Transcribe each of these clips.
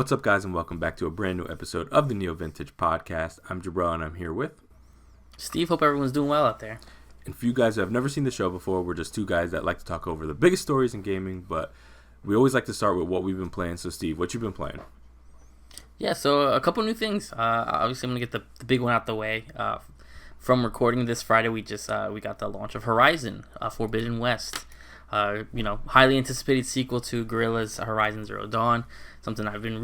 What's up, guys, and welcome back to a brand new episode of the NeoVintage podcast. I'm Jabril, and I'm here with Steve. Hope everyone's doing well out there. And for you guys who have never seen the show before, we're just two guys that like to talk over the biggest stories in gaming, but we always like to start with what we've been playing. So, Steve, what you been playing? Yeah, so a couple new things. Obviously, I'm gonna get the big one out the way. From recording this Friday, we got the launch of Horizon Forbidden West. Highly anticipated sequel to Guerrilla's Horizon Zero Dawn. Something I've been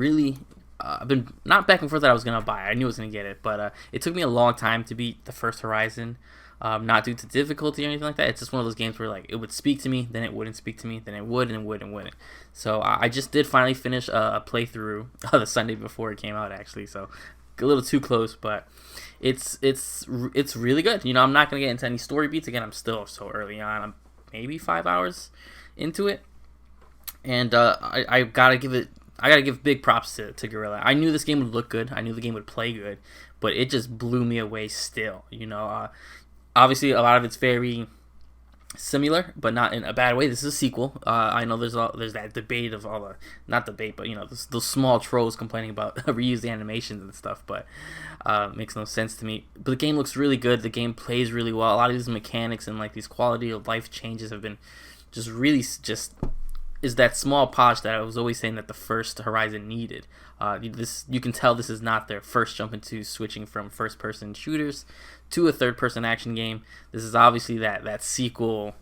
not back and forth that I was gonna buy. I knew I was gonna get it, but it took me a long time to beat the first Horizon. Not due to difficulty or anything like that. It's just one of those games where like it would speak to me, then it wouldn't speak to me, then it would and would and wouldn't. So I just did finally finish a playthrough the Sunday before it came out, actually. So a little too close, but it's really good. You know, I'm not gonna get into any story beats again. I'm still so early on. I'm maybe 5 hours into it, and I gotta give big props to Guerrilla. I knew this game would look good. I knew the game would play good, but it just blew me away still. You know, obviously a lot of it's very similar, but not in a bad way. This is a sequel. I know there's that debate of all the, not debate, but you know, those small trolls complaining about reused animations and stuff, but makes no sense to me. But the game looks really good. The game plays really well. A lot of these mechanics and like these quality of life changes have been just really is that small polish that I was always saying that the first Horizon needed. You can tell this is not their first jump into switching from first-person shooters to a third-person action game. This is obviously that sequel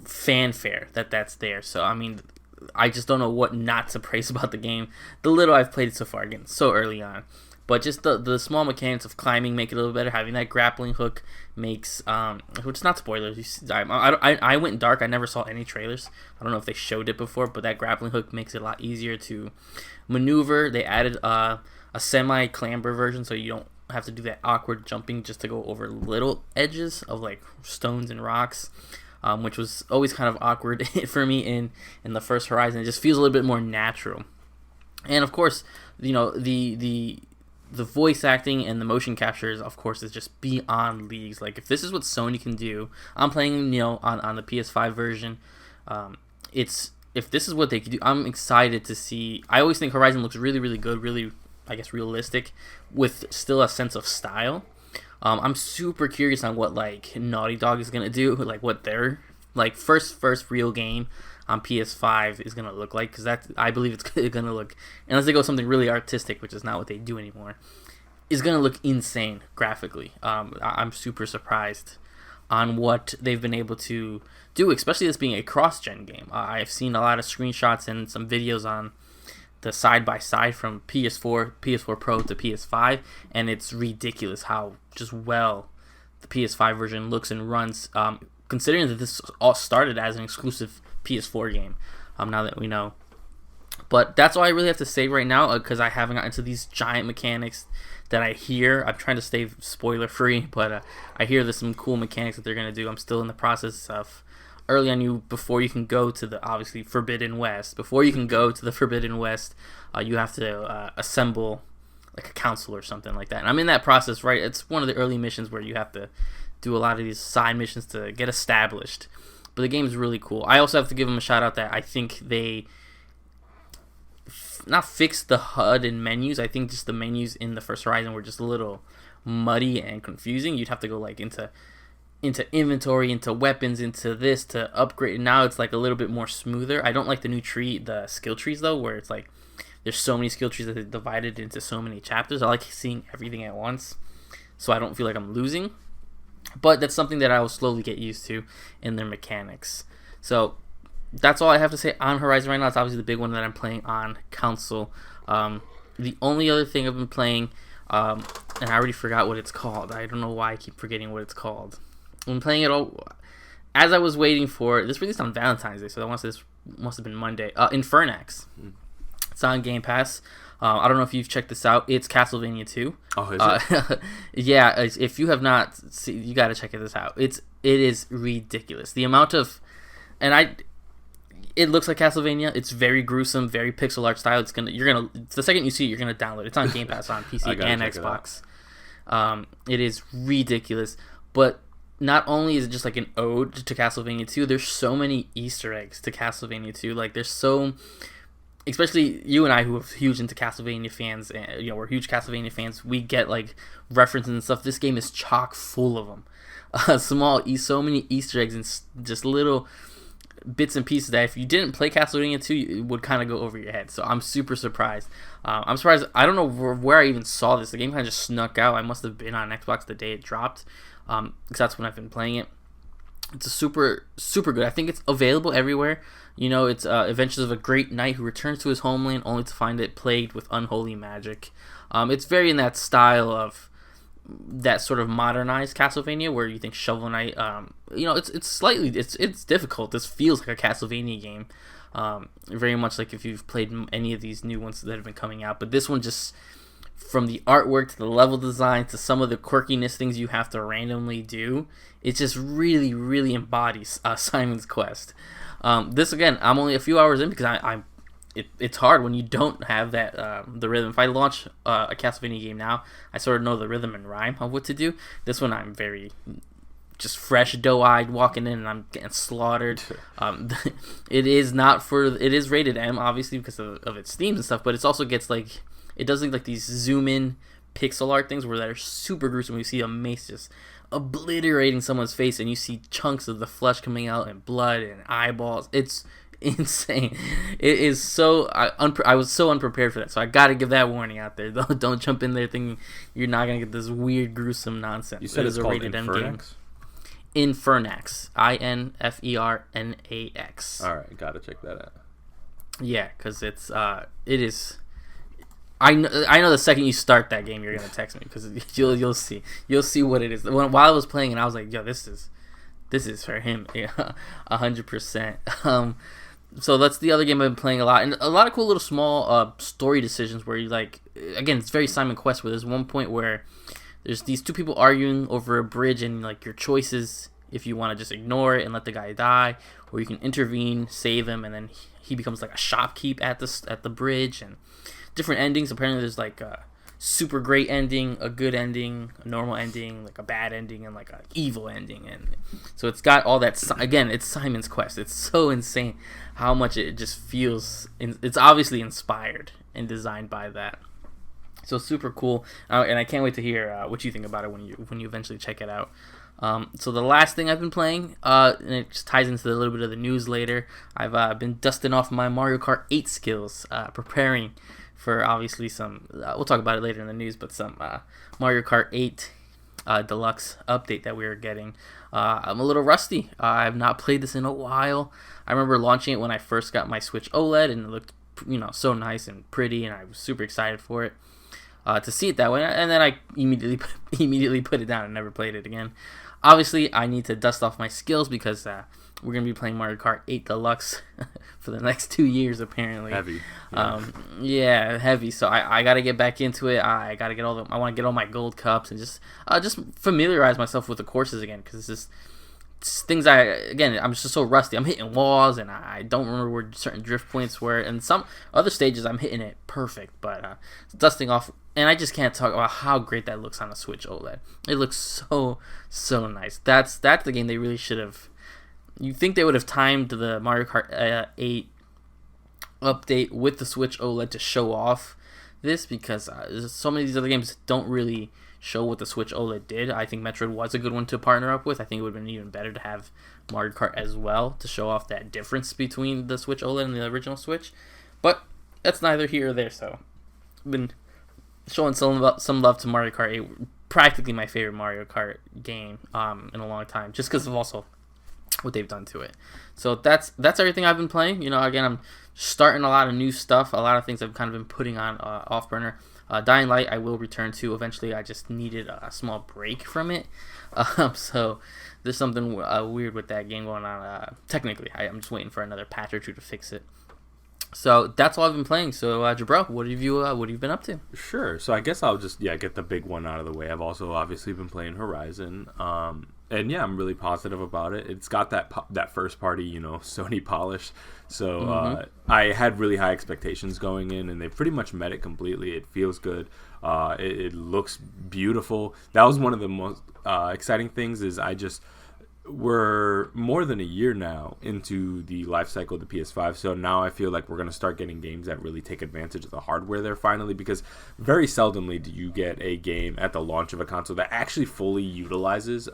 fanfare that's there. So, I mean, I just don't know what not to praise about the game. The little I've played it so far, again, so early on. But just the small mechanics of climbing make it a little better. Having that grappling hook makes, which is not spoilers. I went dark. I never saw any trailers. I don't know if they showed it before, but that grappling hook makes it a lot easier to maneuver. They added a semi-clamber version, so you don't have to do that awkward jumping just to go over little edges of like stones and rocks, which was always kind of awkward for me in the first Horizon. It just feels a little bit more natural. And of course, you know, the voice acting and the motion captures, of course, is just beyond leagues. Like, if this is what Sony can do, I'm playing, you know, on the PS5 version. If this is what they can do, I'm excited to see. I always think Horizon looks really, really good, really, I guess, realistic, with still a sense of style. I'm super curious on what, like, Naughty Dog is going to do, like, what their, like, first real game on PS5 is going to look like, because I believe it's going to look, unless they go something really artistic, which is not what they do anymore, is going to look insane graphically. I'm super surprised on what they've been able to do, especially this being a cross-gen game. I've seen a lot of screenshots and some videos on the side-by-side from PS4 Pro to PS5, and it's ridiculous how just well the PS5 version looks and runs, considering that this all started as an exclusive PS4 game, now that we know. But that's all I really have to say right now, because I haven't gotten into these giant mechanics that I hear. I'm trying to stay spoiler free, but I hear there's some cool mechanics that they're going to do. I'm still in the process of early on. Before you can go to the obviously Forbidden West, you have to assemble like a council or something like that. And I'm in that process, right? It's one of the early missions where you have to do a lot of these side missions to get established. But the game is really cool. I also have to give them a shout out that I think they not fixed the HUD and menus. I think just the menus in the first Horizon were just a little muddy and confusing. You'd have to go like into inventory, into weapons, into this to upgrade. Now it's like a little bit more smoother. I don't like the skill trees though, where it's like there's so many skill trees that they divided into so many chapters. I like seeing everything at once, so I don't feel like I'm losing. But that's something that I will slowly get used to in their mechanics. So that's all I have to say on Horizon right now. It's obviously the big one that I'm playing on console. The only other thing I've been playing, and I already forgot what it's called. I don't know why I keep forgetting what it's called. I'm playing it all as I was waiting for this released on Valentine's Day, so this must have been Monday. Infernax. It's on Game Pass. I don't know if you've checked this out. It's Castlevania 2. Oh, is it? Yeah, if you have not seen, you got to check this out. It is ridiculous. The amount of, it looks like Castlevania. It's very gruesome, very pixel art style. The second you see it, you're gonna download it. It's on Game Pass on PC and Xbox. It is ridiculous, but not only is it just like an ode to Castlevania 2, there's so many Easter eggs to Castlevania 2. Like, there's so especially you and I, who are huge into Castlevania fans, and we're huge Castlevania fans. We get like references and stuff. This game is chock full of them. So many Easter eggs and just little bits and pieces that if you didn't play Castlevania 2, it would kind of go over your head. So I'm super surprised. I'm surprised. I don't know where I even saw this. The game kind of just snuck out. I must have been on Xbox the day it dropped, because that's when I've been playing it. It's a super good. I think it's available everywhere. It's Adventures of a Great Knight who returns to his homeland only to find it plagued with unholy magic. It's very in that style of that sort of modernized Castlevania, where you think Shovel Knight. It's difficult. This feels like a Castlevania game, very much like if you've played any of these new ones that have been coming out. But this one, just from the artwork to the level design to some of the quirkiness things you have to randomly do, it just really, really embodies Simon's Quest. This, again, I'm only a few hours in because it's hard when you don't have that the rhythm. If I launch a Castlevania game now, I sort of know the rhythm and rhyme of what to do. This one, I'm very just fresh, doe-eyed, walking in, and I'm getting slaughtered. It is rated M, obviously, because of its themes and stuff, but it also gets like, it does like these zoom-in pixel art things where they're super gruesome. You see a mace just obliterating someone's face, and you see chunks of the flesh coming out and blood and eyeballs. It's insane. It is so I was so unprepared for that, so I gotta give that warning out there. Don't jump in there thinking you're not gonna get this weird, gruesome nonsense. You said it's a called rated M game. Infernax? Infernax. All right, gotta check that out. Yeah, because it is. I know the second you start that game, you're gonna text me because you'll see what it is. While I was playing, and I was like, yo, this is for him, 100%. So that's the other game I've been playing a lot, and a lot of cool little small story decisions where you like. Again, it's very Simon Quest, where there's one point where there's these two people arguing over a bridge, and like your choices if you want to just ignore it and let the guy die, or you can intervene, save him, and then he becomes like a shopkeep at the bridge, and different endings. Apparently, there's like a super great ending, a good ending, a normal ending, like a bad ending, and like an evil ending. And so it's got all that. Again, it's Simon's Quest. It's so insane how much it just feels. It's obviously inspired and designed by that. So super cool, and I can't wait to hear what you think about it when you eventually check it out. So the last thing I've been playing, and it just ties into a little bit of the news later. I've been dusting off my Mario Kart 8 skills, preparing for obviously some, we'll talk about it later in the news, but some Mario Kart 8 Deluxe update that we were getting. I'm a little rusty. I've not played this in a while. I remember launching it when I first got my Switch OLED, and it looked, so nice and pretty, and I was super excited for it. To see it that way, and then I immediately put it down and never played it again. Obviously, I need to dust off my skills because we're going to be playing Mario Kart 8 Deluxe for the next 2 years, apparently. Heavy. Yeah, heavy. So I got to get back into it. I got to get I want to get all my gold cups and just familiarize myself with the courses again, because it's things I'm just so rusty. I'm hitting walls, and I don't remember where certain drift points were. And some other stages, I'm hitting it perfect, but dusting off. And I just can't talk about how great that looks on a Switch OLED. It looks so nice. That's the game they really should have. You think they would have timed the Mario Kart 8 update with the Switch OLED to show off this, because so many of these other games don't really show what the Switch OLED did. I think Metroid was a good one to partner up with. I think it would have been even better to have Mario Kart as well to show off that difference between the Switch OLED and the original Switch. But that's neither here or there, so I've been showing some love to Mario Kart 8, practically my favorite Mario Kart game in a long time, just because of also what they've done to it. So that's everything I've been playing. Again, I'm starting a lot of new stuff, a lot of things I've kind of been putting on off burner. Dying Light I will return to eventually. I just needed a small break from it. So there's something weird with that game going on. Technically, I'm just waiting for another patch or two to fix it. So that's all I've been playing. So Jabril, what have you been up to? Sure. So I guess I'll just get the big one out of the way. I've also obviously been playing Horizon. And yeah, I'm really positive about it. It's got that first party, Sony polish. So I had really high expectations going in, and they pretty much met it completely. It feels good. It looks beautiful. That was one of the most exciting things. Is we're more than a year now into the life cycle of the PS5, so now I feel like we're going to start getting games that really take advantage of the hardware there finally, because very seldomly do you get a game at the launch of a console that actually fully utilizes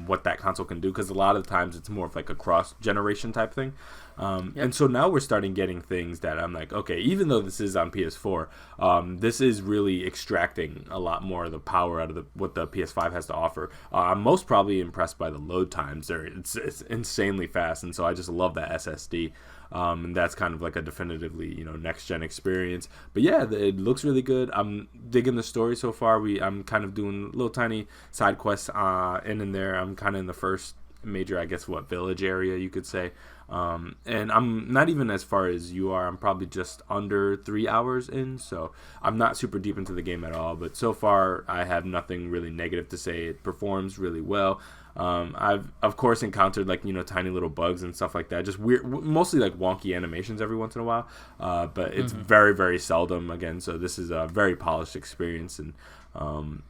what that console can do, because a lot of the times it's more of like a cross-generation type thing. And so now we're starting getting things that I'm like, okay, even though this is on PS4, this is really extracting a lot more of the power out of what the PS5 has to offer. I'm most probably impressed by the load times. It's insanely fast, and so I just love that SSD. And that's kind of like a definitively, next gen experience. But yeah, it looks really good. I'm digging the story so far. I'm kind of doing little tiny side quests in and there. I'm kind of in the first major, I guess, village area you could say. And I'm not even as far as you are. I'm probably just under 3 hours in, so I'm not super deep into the game at all. But so far, I have nothing really negative to say. It performs really well. I've of course encountered like tiny little bugs and stuff like that, just weird, mostly like wonky animations every once in a while, but it's very, very seldom again. So this is a very polished experience, and I'm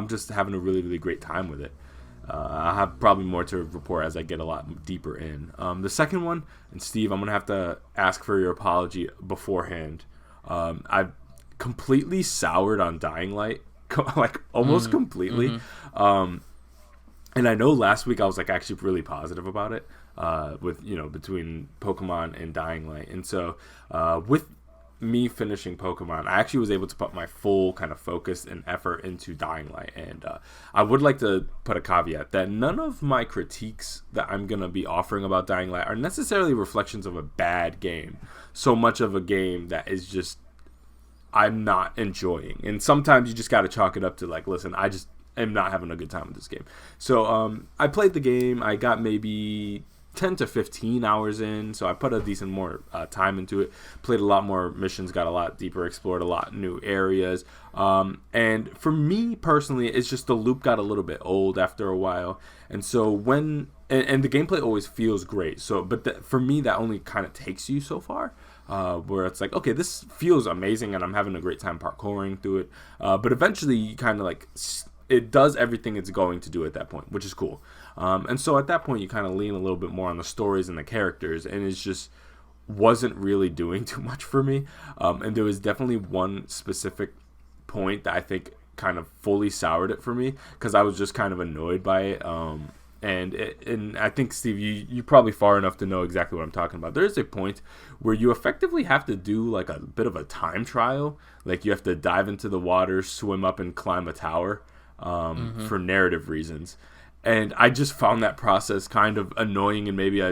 just having a really, really great time with it. I'll have probably more to report as I get a lot deeper in. The second one, and Steve, I'm gonna have to ask for your apology beforehand. I've completely soured on Dying Light, like almost completely. And I know last week I was like actually really positive about it, with between Pokemon and Dying Light, and so with me finishing Pokemon, I actually was able to put my full kind of focus and effort into Dying Light. And I would like to put a caveat that none of my critiques that I'm going to be offering about Dying Light are necessarily reflections of a bad game, so much of a game that is just I'm not enjoying. And sometimes you just got to chalk it up to like, listen, I just am not having a good time with this game. So I played the game. I got maybe 10 to 15 hours in, so I put a decent more time into it. Played a lot more missions, got a lot deeper, explored a lot new areas. And for me personally, it's just the loop got a little bit old after a while. And so when the gameplay always feels great. So, but for me, that only kind of takes you so far. Where it's like, okay, this feels amazing, and I'm having a great time parkouring through it. But eventually, you kind of like it does everything it's going to do at that point, which is cool. And so at that point, you kind of lean a little bit more on the stories and the characters, and it just wasn't really doing too much for me. And there was definitely one specific point that I think kind of fully soured it for me, because I was just kind of annoyed by it. And I think, Steve, you're probably far enough to know exactly what I'm talking about. There's a point where you effectively have to do like a bit of a time trial. Like you have to dive into the water, swim up, and climb a tower for narrative reasons. And I just found that process kind of annoying, and maybe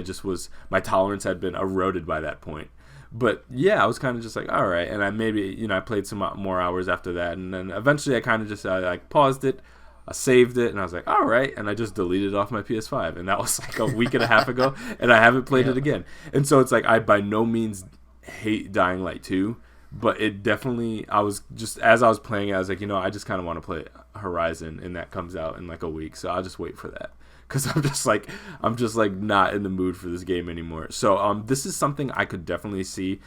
my tolerance had been eroded by that point. But yeah, I was kind of just like, all right. And I played some more hours after that. And then eventually I kind of just paused it. I saved it, and I was like, all right. And I just deleted it off my PS5. And that was like a week and a half ago, and I haven't played it again. And so it's like, I by no means hate Dying Light 2, but it definitely, as I was playing it, I was like, I just kind of want to play Horizon, and that comes out in like a week. So I'll just wait for that. Because I'm just like not in the mood for this game anymore. So this is something I could definitely see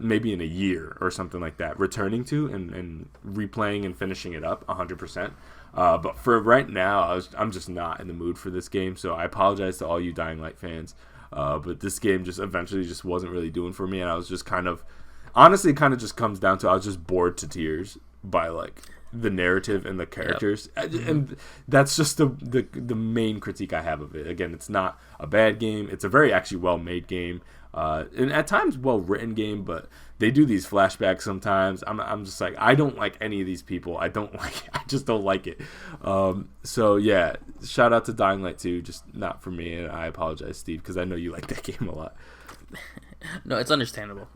maybe in a year or something like that returning to and replaying and finishing it up 100%. But for right now, I'm just not in the mood for this game. So I apologize to all you Dying Light fans. But this game just eventually just wasn't really doing for me, and I was just honestly, it kind of just comes down to I was just bored to tears by like the narrative and the characters. And that's just the main critique I have of it. Again, it's not a bad game. It's a very actually well-made game, and at times well-written game, but they do these flashbacks sometimes. I'm just like, I don't like any of these people. I just don't like it. So yeah, shout out to Dying Light 2, just not for me, and I apologize, Steve, because I know you like that game a lot. No, it's understandable.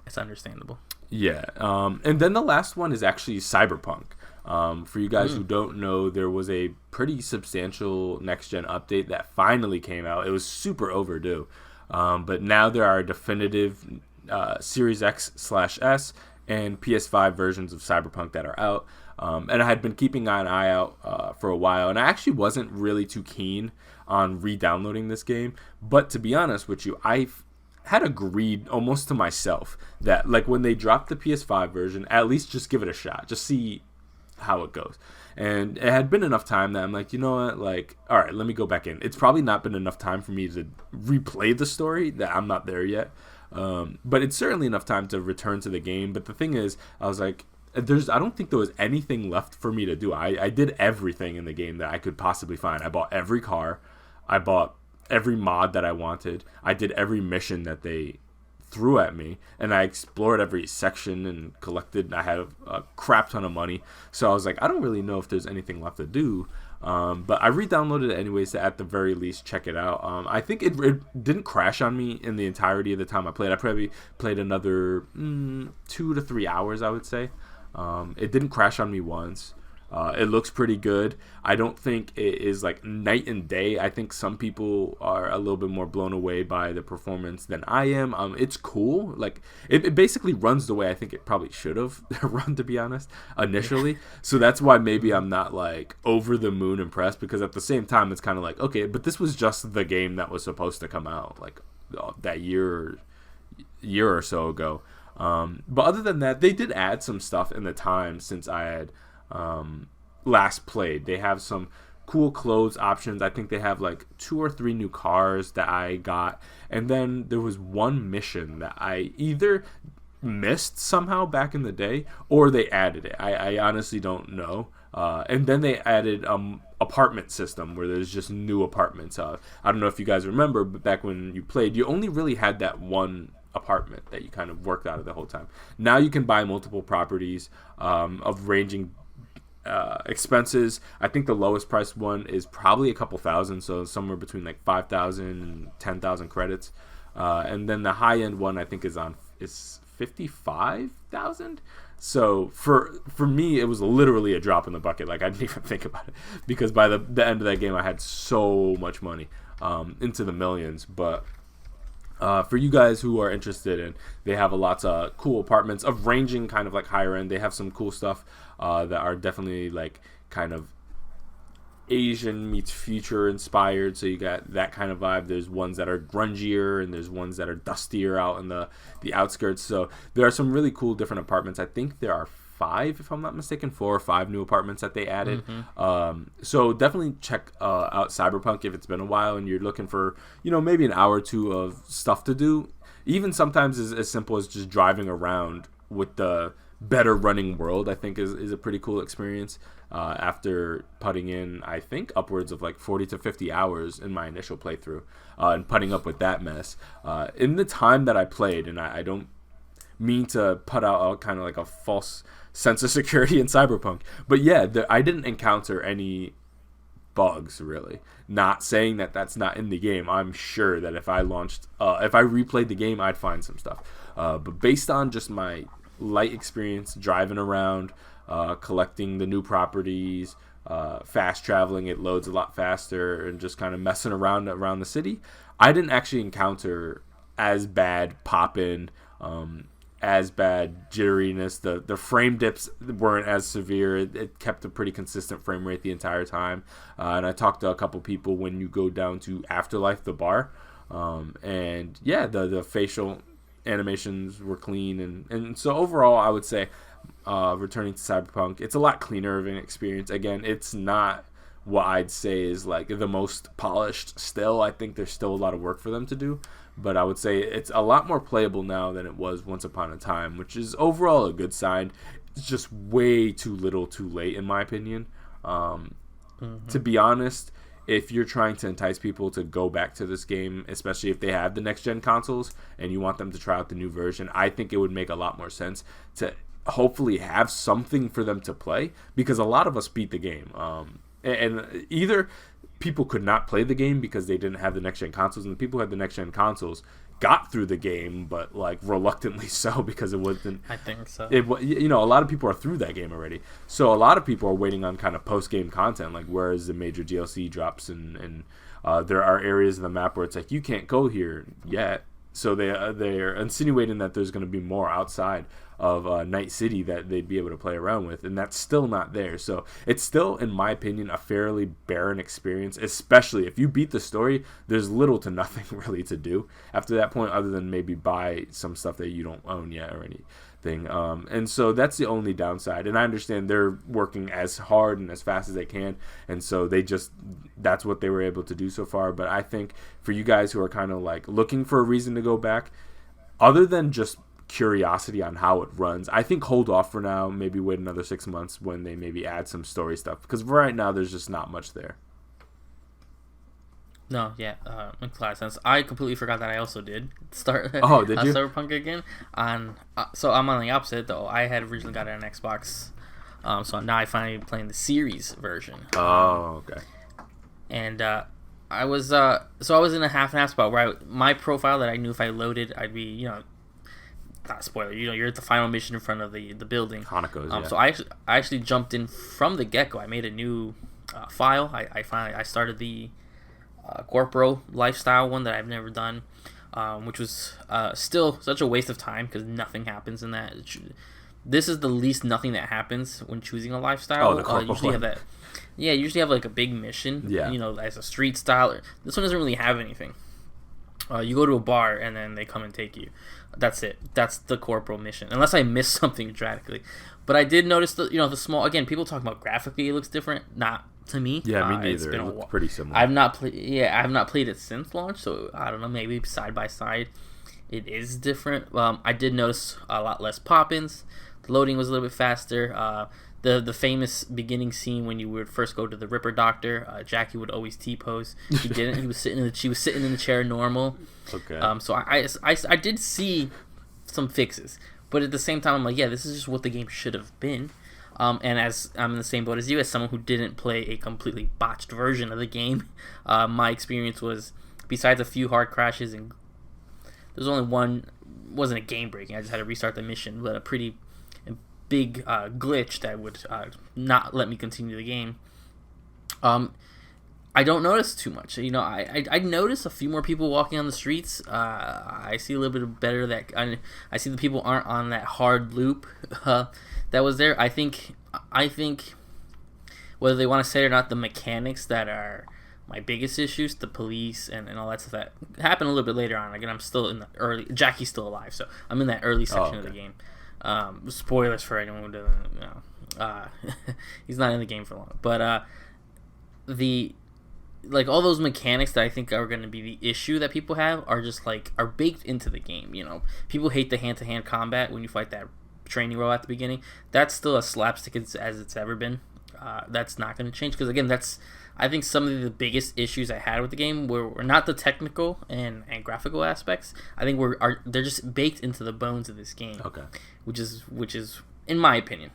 Yeah. And then the last one is actually Cyberpunk. For you guys who don't know, there was a pretty substantial next-gen update that finally came out. It was super overdue. But now there are definitive Series X/S and PS5 versions of Cyberpunk that are out. And I had been keeping an eye out for a while, and I actually wasn't really too keen on re-downloading this game. But to be honest with you, I had agreed almost to myself that like when they dropped the PS5 version, at least just give it a shot. Just see how it goes. And it had been enough time that I'm like, you know what, like, all right, let me go back in. It's probably not been enough time for me to replay the story, that I'm not there yet. But it's certainly enough time to return to the game. But the thing is, I was like, I don't think there was anything left for me to do. I did everything in the game that I could possibly find. I bought every car. I bought every mod that I wanted. I did every mission that they threw at me, and I explored every section and collected. I had a crap ton of money, so I was like, I don't really know if there's anything left to do. But I re-downloaded it anyways to, at the very least, check it out. I think it didn't crash on me in the entirety of the time I played. I probably played another 2 to 3 hours, I would say. It didn't crash on me once. It looks pretty good. I don't think it is like night and day. I think some people are a little bit more blown away by the performance than I am. It's cool. Like it basically runs the way I think it probably should have run, to be honest, initially. So that's why maybe I'm not like over the moon impressed, because at the same time it's kind of like, okay, but this was just the game that was supposed to come out like that year or so ago. But other than that, they did add some stuff in the time since I had last played. They have some cool clothes options. I think they have like 2 or 3 new cars that I got, and then there was one mission that I either missed somehow back in the day or they added it. I honestly don't know. And then they added apartment system where there's just new apartments. I don't know if you guys remember, but back when you played, you only really had that one apartment that you kind of worked out of the whole time. Now you can buy multiple properties of ranging expenses. I think the lowest priced one is probably a couple thousand, so somewhere between like 5,000 and 10,000 credits. And then the high end one I think is 55,000. So for me, it was literally a drop in the bucket. Like I didn't even think about it, because by the end of that game, I had so much money, into the millions. But for you guys who are interested in, they have lots of cool apartments of ranging kind of like higher end. They have some cool stuff that are definitely like kind of Asian meets future inspired, so you got that kind of vibe. There's ones that are grungier, and there's ones that are dustier out in the outskirts. So there are some really cool different apartments. I think there are 5, if I'm not mistaken, 4 or 5 new apartments that they added. So definitely check out Cyberpunk if it's been a while and you're looking for, maybe an hour or two of stuff to do. Even sometimes as simple as just driving around with the better running world, I think is a pretty cool experience. After putting in, I think, upwards of like 40 to 50 hours in my initial playthrough, and putting up with that mess. In the time that I played, and I don't mean to put out kind of like a false sense of security in Cyberpunk, but yeah, I didn't encounter any bugs, really. Not saying that that's not in the game. I'm sure that if I replayed the game, I'd find some stuff. But based on just my light experience driving around, collecting the new properties, fast traveling, it loads a lot faster, and just kind of messing around the city, I didn't actually encounter as bad pop-in, as bad jitteriness. The frame dips weren't as severe. It kept a pretty consistent frame rate the entire time. And I talked to a couple people when you go down to Afterlife, the bar, and yeah, the facial animations were clean, and so overall I would say, returning to Cyberpunk, it's a lot cleaner of an experience. Again, it's not what I'd say is like the most polished still. I think there's still a lot of work for them to do, but I would say it's a lot more playable now than it was once upon a time, which is overall a good sign. It's just way too little too late, in my opinion. To be honest, if you're trying to entice people to go back to this game, especially if they have the next gen consoles and you want them to try out the new version, I think it would make a lot more sense to hopefully have something for them to play, because a lot of us beat the game, and either people could not play the game because they didn't have the next gen consoles, and the people who had the next gen consoles got through the game, but like reluctantly so, because it wasn't, I think so. A lot of people are through that game already, so a lot of people are waiting on kind of post game content, like whereas the major DLC drops, and there are areas of the map where it's like you can't go here yet, so they're insinuating that there's going to be more outside Night City that they'd be able to play around with, and that's still not there. So it's still, in my opinion, a fairly barren experience, especially if you beat the story. There's little to nothing really to do after that point, other than maybe buy some stuff that you don't own yet or anything. And so that's the only downside. And I understand they're working as hard and as fast as they can, and so that's what they were able to do so far. But I think for you guys who are kind of like looking for a reason to go back, other than just curiosity on how it runs, I think hold off for now, maybe wait another 6 months when they maybe add some story stuff, because right now there's just not much there. No, yeah, makes a lot of sense. I completely forgot that I also did start Did you? Cyberpunk again. So I'm on the opposite though. I had originally got it on Xbox, so now I finally playing the series version. Oh, okay. And I was in a half and half spot where my profile that I knew if I loaded, I'd be not a spoiler. You're at the final mission in front of the building. Hanako's, yeah. So I actually jumped in from the get go. I made a new file. I started the corporal lifestyle one that I've never done, which was still such a waste of time because nothing happens in that. This is the least nothing that happens when choosing a lifestyle. Oh, the corporal usually have that. Yeah, usually have like a big mission. Yeah. As a street style. This one doesn't really have anything. You go to a bar and then they come and take you. That's it. That's the corporal mission. Unless I missed something drastically. But I did notice the small. Again, people talk about graphically it looks different. Not to me. Yeah, me neither. It looks pretty similar. I've not played it since launch, so I don't know. Maybe side by side, it is different. I did notice a lot less pop-ins. The loading was a little bit faster. The famous beginning scene when you would first go to the Ripper Doctor, Jackie would always T-pose. He didn't. She was sitting in the chair normal. Okay. So I did see some fixes, but at the same time I'm like, yeah, this is just what the game should have been. And as I'm in the same boat as you, as someone who didn't play a completely botched version of the game, my experience was, besides a few hard crashes, and there's only one, wasn't a game breaking. I just had to restart the mission, but a pretty big glitch that would not let me continue the game. I don't notice too much. I notice a few more people walking on the streets. I see a little bit better that I see the people aren't on that hard loop that was there. I think whether they want to say it or not, the mechanics that are my biggest issues, the police and all that stuff that happened a little bit later on. Again, I'm still in the early. Jackie's still alive, so I'm in that early section of the game. Spoilers for anyone who doesn't know. He's not in the game for long, but all those mechanics that I think are going to be the issue that people have are just are baked into the game. People hate the hand-to-hand combat when you fight that training row at the beginning. That's still as slapstick as it's ever been. That's not going to change because, again, I think some of the biggest issues I had with the game were not the technical and graphical aspects. I think they're just baked into the bones of this game. Okay. Which is in my opinion.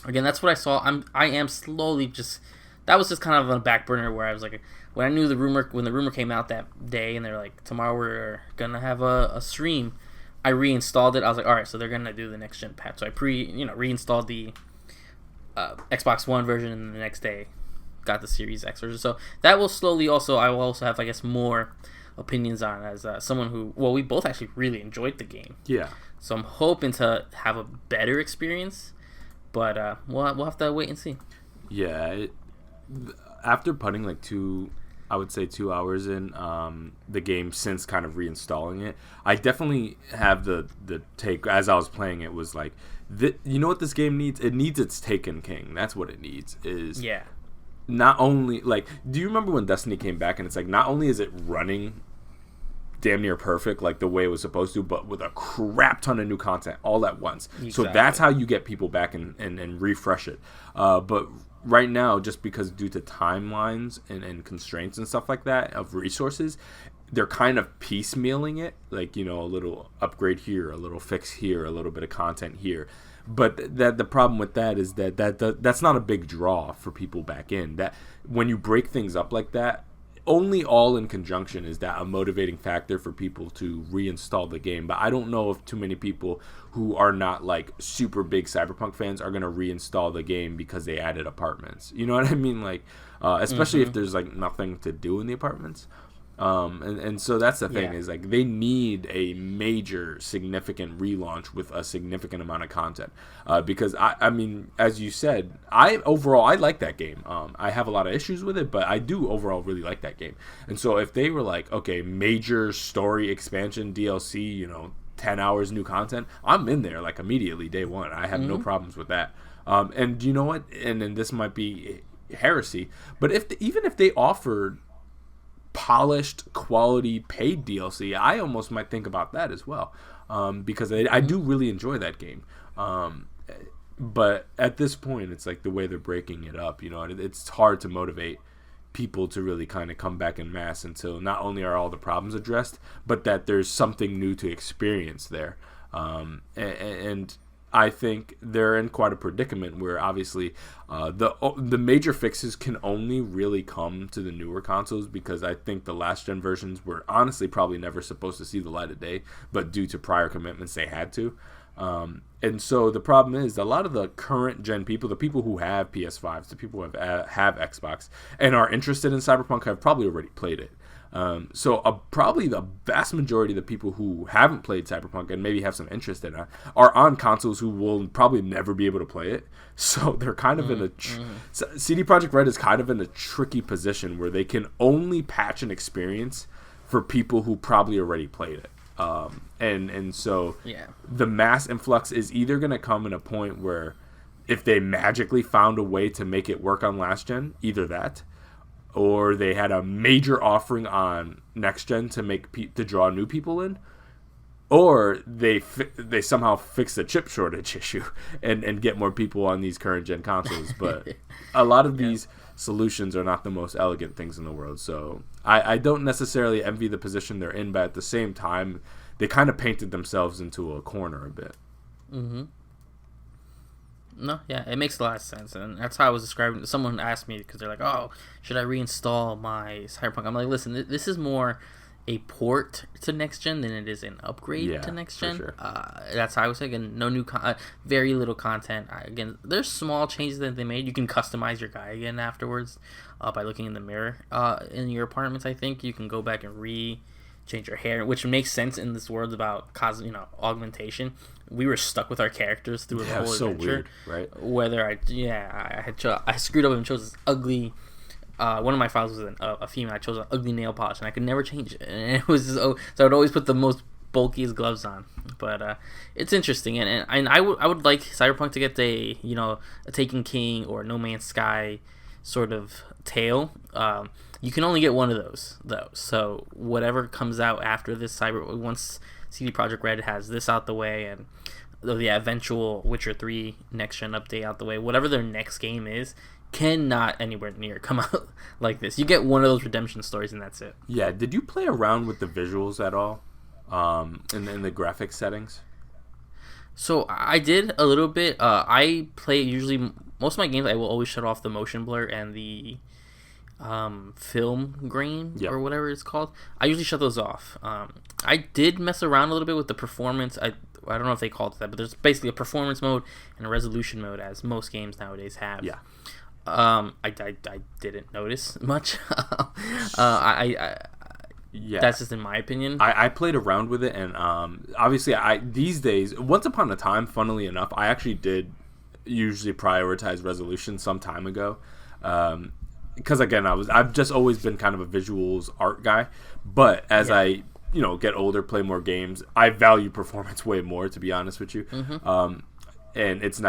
Again, that's what I saw. I am slowly just. That was just kind of on a back burner where I was like, when I knew when the rumor came out that day and they're like, tomorrow we're gonna have a stream, I reinstalled it. I was like, all right, so they're gonna do the next gen patch. So I reinstalled the Xbox One version, and the next day got the Series X version. So that will slowly I will also have, I guess, more opinions on as someone who, we both actually really enjoyed the game. Yeah. So I'm hoping to have a better experience, but we'll have to wait and see. Yeah. After putting 2 hours in the game since kind of reinstalling it, I definitely have the take as I was playing it was like, you know what this game needs? It needs its Taken King. That's what it needs. Yeah. Not only do you remember when Destiny came back and it's not only is it running damn near perfect the way it was supposed to, but with a crap ton of new content all at once. Exactly. So that's how you get people back and refresh it. But right now, just because due to timelines and constraints and stuff like that of resources, they're kind of piecemealing it, a little upgrade here, a little fix here, a little bit of content here. But the problem with that is that's not a big draw for people back in. That when you break things up like that, only all in conjunction is that a motivating factor for people to reinstall the game. But I don't know if too many people who are not super big Cyberpunk fans are going to reinstall the game because they added apartments. You know what I mean? Especially if there's nothing to do in the apartments. And so that's the thing, Yeah. is like they need a major significant relaunch with a significant amount of content, because I mean, as you said, I like that game. I have a lot of issues with it, but I do overall really like that game. And so if they were like, okay, major story expansion DLC, 10 hours new content, I'm in there like immediately day one. I have no problems with that. And you know what, and this might be heresy, but even if they offered polished quality paid DLC, I almost might think about that as well, because I do really enjoy that game. But at this point, it's like the way they're breaking it up, it's hard to motivate people to really kind of come back en masse until not only are all the problems addressed, but that there's something new to experience there. And I think they're in quite a predicament where obviously the major fixes can only really come to the newer consoles, because I think the last gen versions were honestly probably never supposed to see the light of day, but due to prior commitments they had to. And so the problem is a lot of the current gen people, the people who have PS5s, the people who have Xbox and are interested in Cyberpunk, have probably already played it. So probably the vast majority of the people who haven't played Cyberpunk and maybe have some interest in it are on consoles who will probably never be able to play it. So they're kind of in a CD Projekt Red is kind of in a tricky position where they can only patch an experience for people who probably already played it. And so the mass influx is either going to come in a point where if they magically found a way to make it work on last gen, either that, or they had a major offering on next gen to draw new people in, or they somehow fix the chip shortage issue and get more people on these current gen consoles. But a lot of these solutions are not the most elegant things in the world. So I don't necessarily envy the position they're in, but at the same time, they kind of painted themselves into a corner a bit. Mm-hmm. No, yeah, it makes a lot of sense, and that's how I was describing. Someone asked me because they're like, "Oh, should I reinstall my Cyberpunk?" I'm like, "Listen, this is more a port to next gen than it is an upgrade to next gen." Sure. That's how I was thinking. No new, very little content. Again, there's small changes that they made. You can customize your guy again afterwards by looking in the mirror in your apartments. I think you can go back and change your hair, which makes sense in this world about augmentation. We were stuck with our characters through the whole so adventure. Weird, right? Whether I screwed up and chose this ugly. One of my files was a female. I chose an ugly nail polish, and I could never change it. And it was so I would always put the most bulkiest gloves on. But it's interesting, and I would like Cyberpunk to get a Taken King or No Man's Sky sort of tale. You can only get one of those though. So whatever comes out after this once CD Projekt Red has this out the way and the eventual Witcher 3 next gen update out the way, whatever their next game is cannot anywhere near come out like this. You get one of those redemption stories and that's it. Yeah, did you play around with the visuals at all in the graphic settings? So I did a little bit. I play usually most of my games I will always shut off the motion blur and the film grain or whatever it's called. I usually shut those off. I did mess around a little bit with the performance. I don't know if they called it that, but there's basically a performance mode and a resolution mode, as most games nowadays have. Yeah. I didn't notice much. That's just in my opinion. I played around with it, and obviously these days, once upon a time, funnily enough, I actually did usually prioritize resolution some time ago. Because again, I've just always been kind of a visuals art guy, but as I get older, play more games, I value performance way more, to be honest with you. Mm-hmm. And it's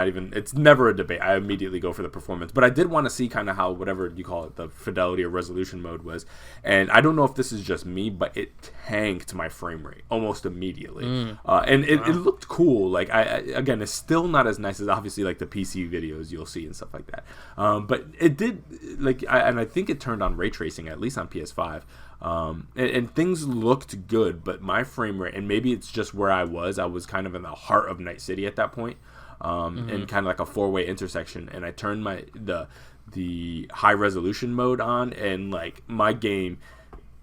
never a debate. I immediately go for the performance, but I did want to see kind of how, whatever you call it, the fidelity or resolution mode was. And I don't know if this is just me, but it tanked my frame rate almost immediately. And it looked cool. Like again, it's still not as nice as obviously like the PC videos you'll see and stuff like that. But it did and I think it turned on ray tracing, at least on PS5. And things looked good, but my frame rate, and maybe it's just where I was kind of in the heart of Night City at that point. And kind of like a four-way intersection, and I turned the high resolution mode on, and like my game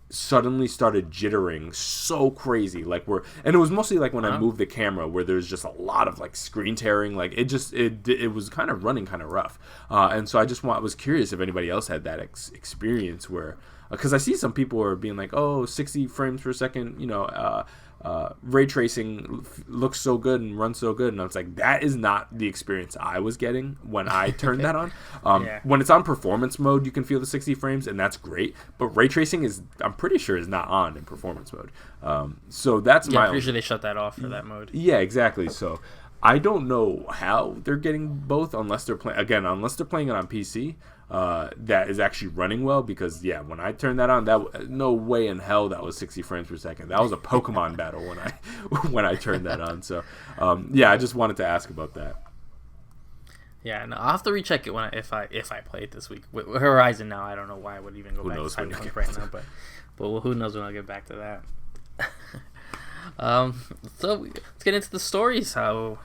suddenly started jittering so crazy, and it was mostly like when I moved the camera, where there's just a lot of like screen tearing, like it was kind of running kind of rough, and so I was curious if anybody else had that experience where because I see some people are being like, oh, 60 frames per second, ray tracing looks so good and runs so good, and I was like, that is not the experience I was getting when I turned that on. When it's on performance mode, you can feel the 60 frames, and that's great, but ray tracing I'm pretty sure is not on in performance mode. So that's I'm pretty sure they shut that off for that mode. Yeah, exactly. So I don't know how they're getting both, unless they're playing it on PC. That is actually running well, because when I turned that on, no way in hell that was 60 frames per second. That was a Pokemon battle when I turned that on. So I just wanted to ask about that. Yeah, no, I'll have to recheck it if I play it this week. With Horizon now, I don't know why I would even go back to Cyberpunk right now, but who knows when I'll get back to that. So let's get into the stories. A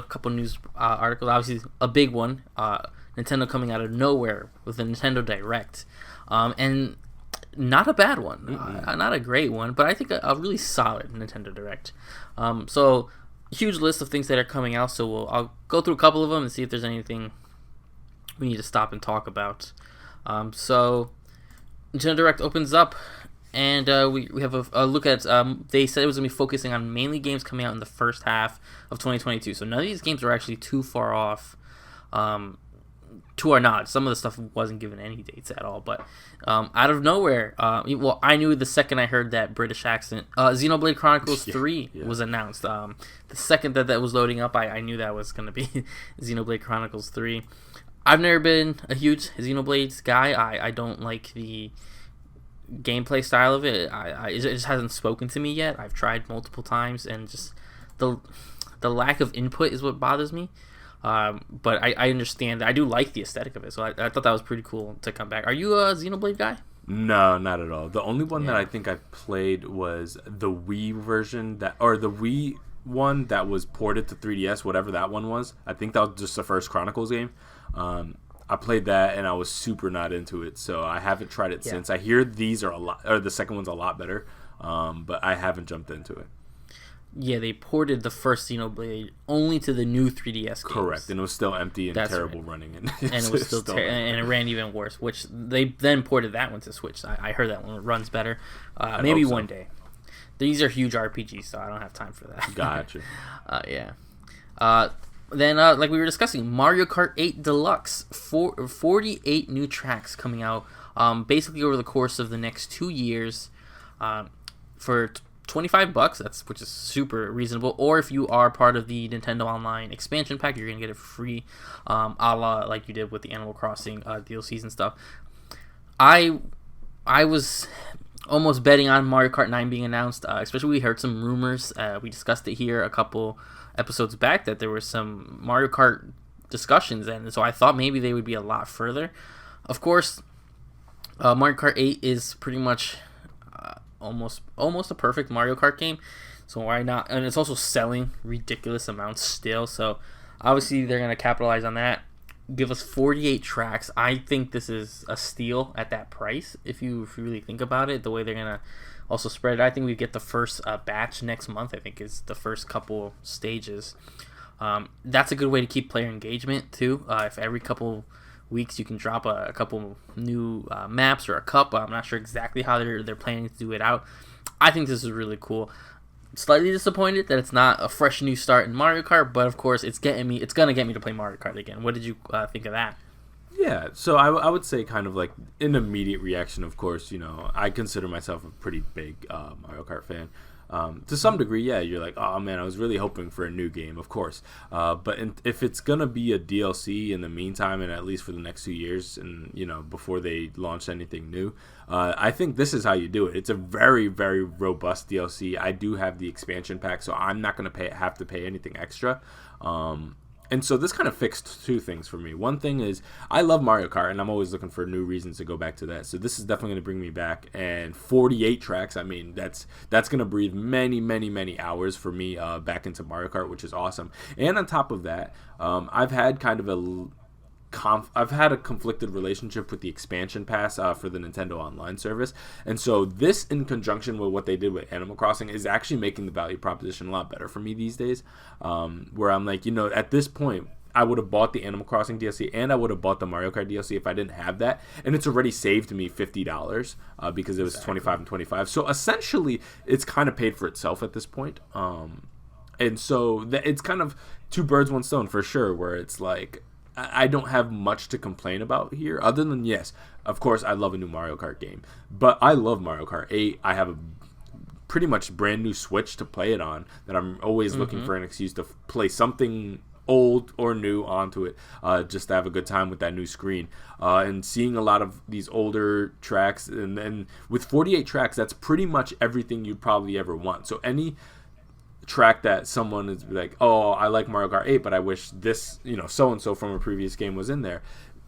couple news articles. Obviously, a big one. Nintendo coming out of nowhere with a Nintendo Direct, and not a bad one, not a great one, but I think a really solid Nintendo Direct. So huge list of things that are coming out. So I'll go through a couple of them and see if there's anything we need to stop and talk about. So Nintendo Direct opens up. And we have a look at, they said it was going to be focusing on mainly games coming out in the first half of 2022. So none of these games are actually too far off, to our knowledge. Some of the stuff wasn't given any dates at all. But out of nowhere, I knew the second I heard that British accent, Xenoblade Chronicles 3 was announced. The second that was loading up, I knew that was going to be Xenoblade Chronicles 3. I've never been a huge Xenoblade guy. I don't like the gameplay style of it. It just hasn't spoken to me yet. I've tried multiple times, and just the lack of input is what bothers me. But I understand. I do like the aesthetic of it, so I thought that was pretty cool to come back. Are you a Xenoblade guy? No, not at all. The only one that I think I played was the Wii version the Wii one that was ported to 3DS, whatever that one was. I think that was just the first Chronicles game. I played that and I was super not into it, so I haven't tried it since. I hear these are the second one's a lot better, but I haven't jumped into it. Yeah, they ported the first Xenoblade only to the new 3DS games. Correct, and it was still empty and terrible running. And it was still and it ran even worse, which they then ported that one to Switch. I heard that one runs better. Maybe one day. These are huge RPGs, so I don't have time for that. Gotcha. Then, like we were discussing, Mario Kart 8 Deluxe, 48 new tracks coming out, basically over the course of the next 2 years, for $25, which is super reasonable. Or if you are part of the Nintendo Online expansion pack, you're gonna get it free, a la like you did with the Animal Crossing DLCs and stuff. I was almost betting on Mario Kart 9 being announced, especially we heard some rumors. We discussed it here a couple episodes back that there were some Mario Kart discussions, and so I thought maybe they would be a lot further. Of course, Mario Kart 8 is pretty much almost a perfect Mario Kart game, so why not? And it's also selling ridiculous amounts still, so obviously they're going to capitalize on that. Give us 48 tracks. I think this is a steal at that price, if you really think about it, the way they're going to also spread it. I think we get the first batch next month, I think is the first couple stages. That's a good way to keep player engagement too. If every couple weeks you can drop a couple new maps or a cup. I'm not sure exactly how they're planning to do it out. I think this is really cool. Slightly disappointed that it's not a fresh new start in Mario Kart, but of course it's gonna get me to play Mario Kart again. What did you think of that? Yeah, so I would say kind of like an immediate reaction, of course, I consider myself a pretty big Mario Kart fan. To some degree, yeah, you're like, oh man, I was really hoping for a new game, of course. But if it's going to be a DLC in the meantime, and at least for the next 2 years, and before they launch anything new, I think this is how you do it. It's a very, very robust DLC. I do have the expansion pack, so I'm not going to have to pay anything extra. And so this kind of fixed two things for me. One thing is I love Mario Kart, and I'm always looking for new reasons to go back to that. So this is definitely going to bring me back. And 48 tracks, I mean, that's going to breathe many, many, many hours for me back into Mario Kart, which is awesome. And on top of that, I've had kind of I've had a conflicted relationship with the expansion pass for the Nintendo Online service, and so this, in conjunction with what they did with Animal Crossing, is actually making the value proposition a lot better for me these days. Where I'm like, at this point, I would have bought the Animal Crossing DLC and I would have bought the Mario Kart DLC if I didn't have that. And it's already saved me $50 because it was 25 and 25. So essentially, it's kind of paid for itself at this point. And so it's kind of two birds, one stone for sure, where it's like I don't have much to complain about here other than, yes, of course, I love a new Mario Kart game. But I love Mario Kart 8. I have a pretty much brand new Switch to play it on that I'm always looking for an excuse to play something old or new onto it, just to have a good time with that new screen. And seeing a lot of these older tracks, and with 48 tracks, that's pretty much everything you'd probably ever want. So any track that someone is like, oh, I like Mario Kart 8, but I wish this, so and so from a previous game was in there,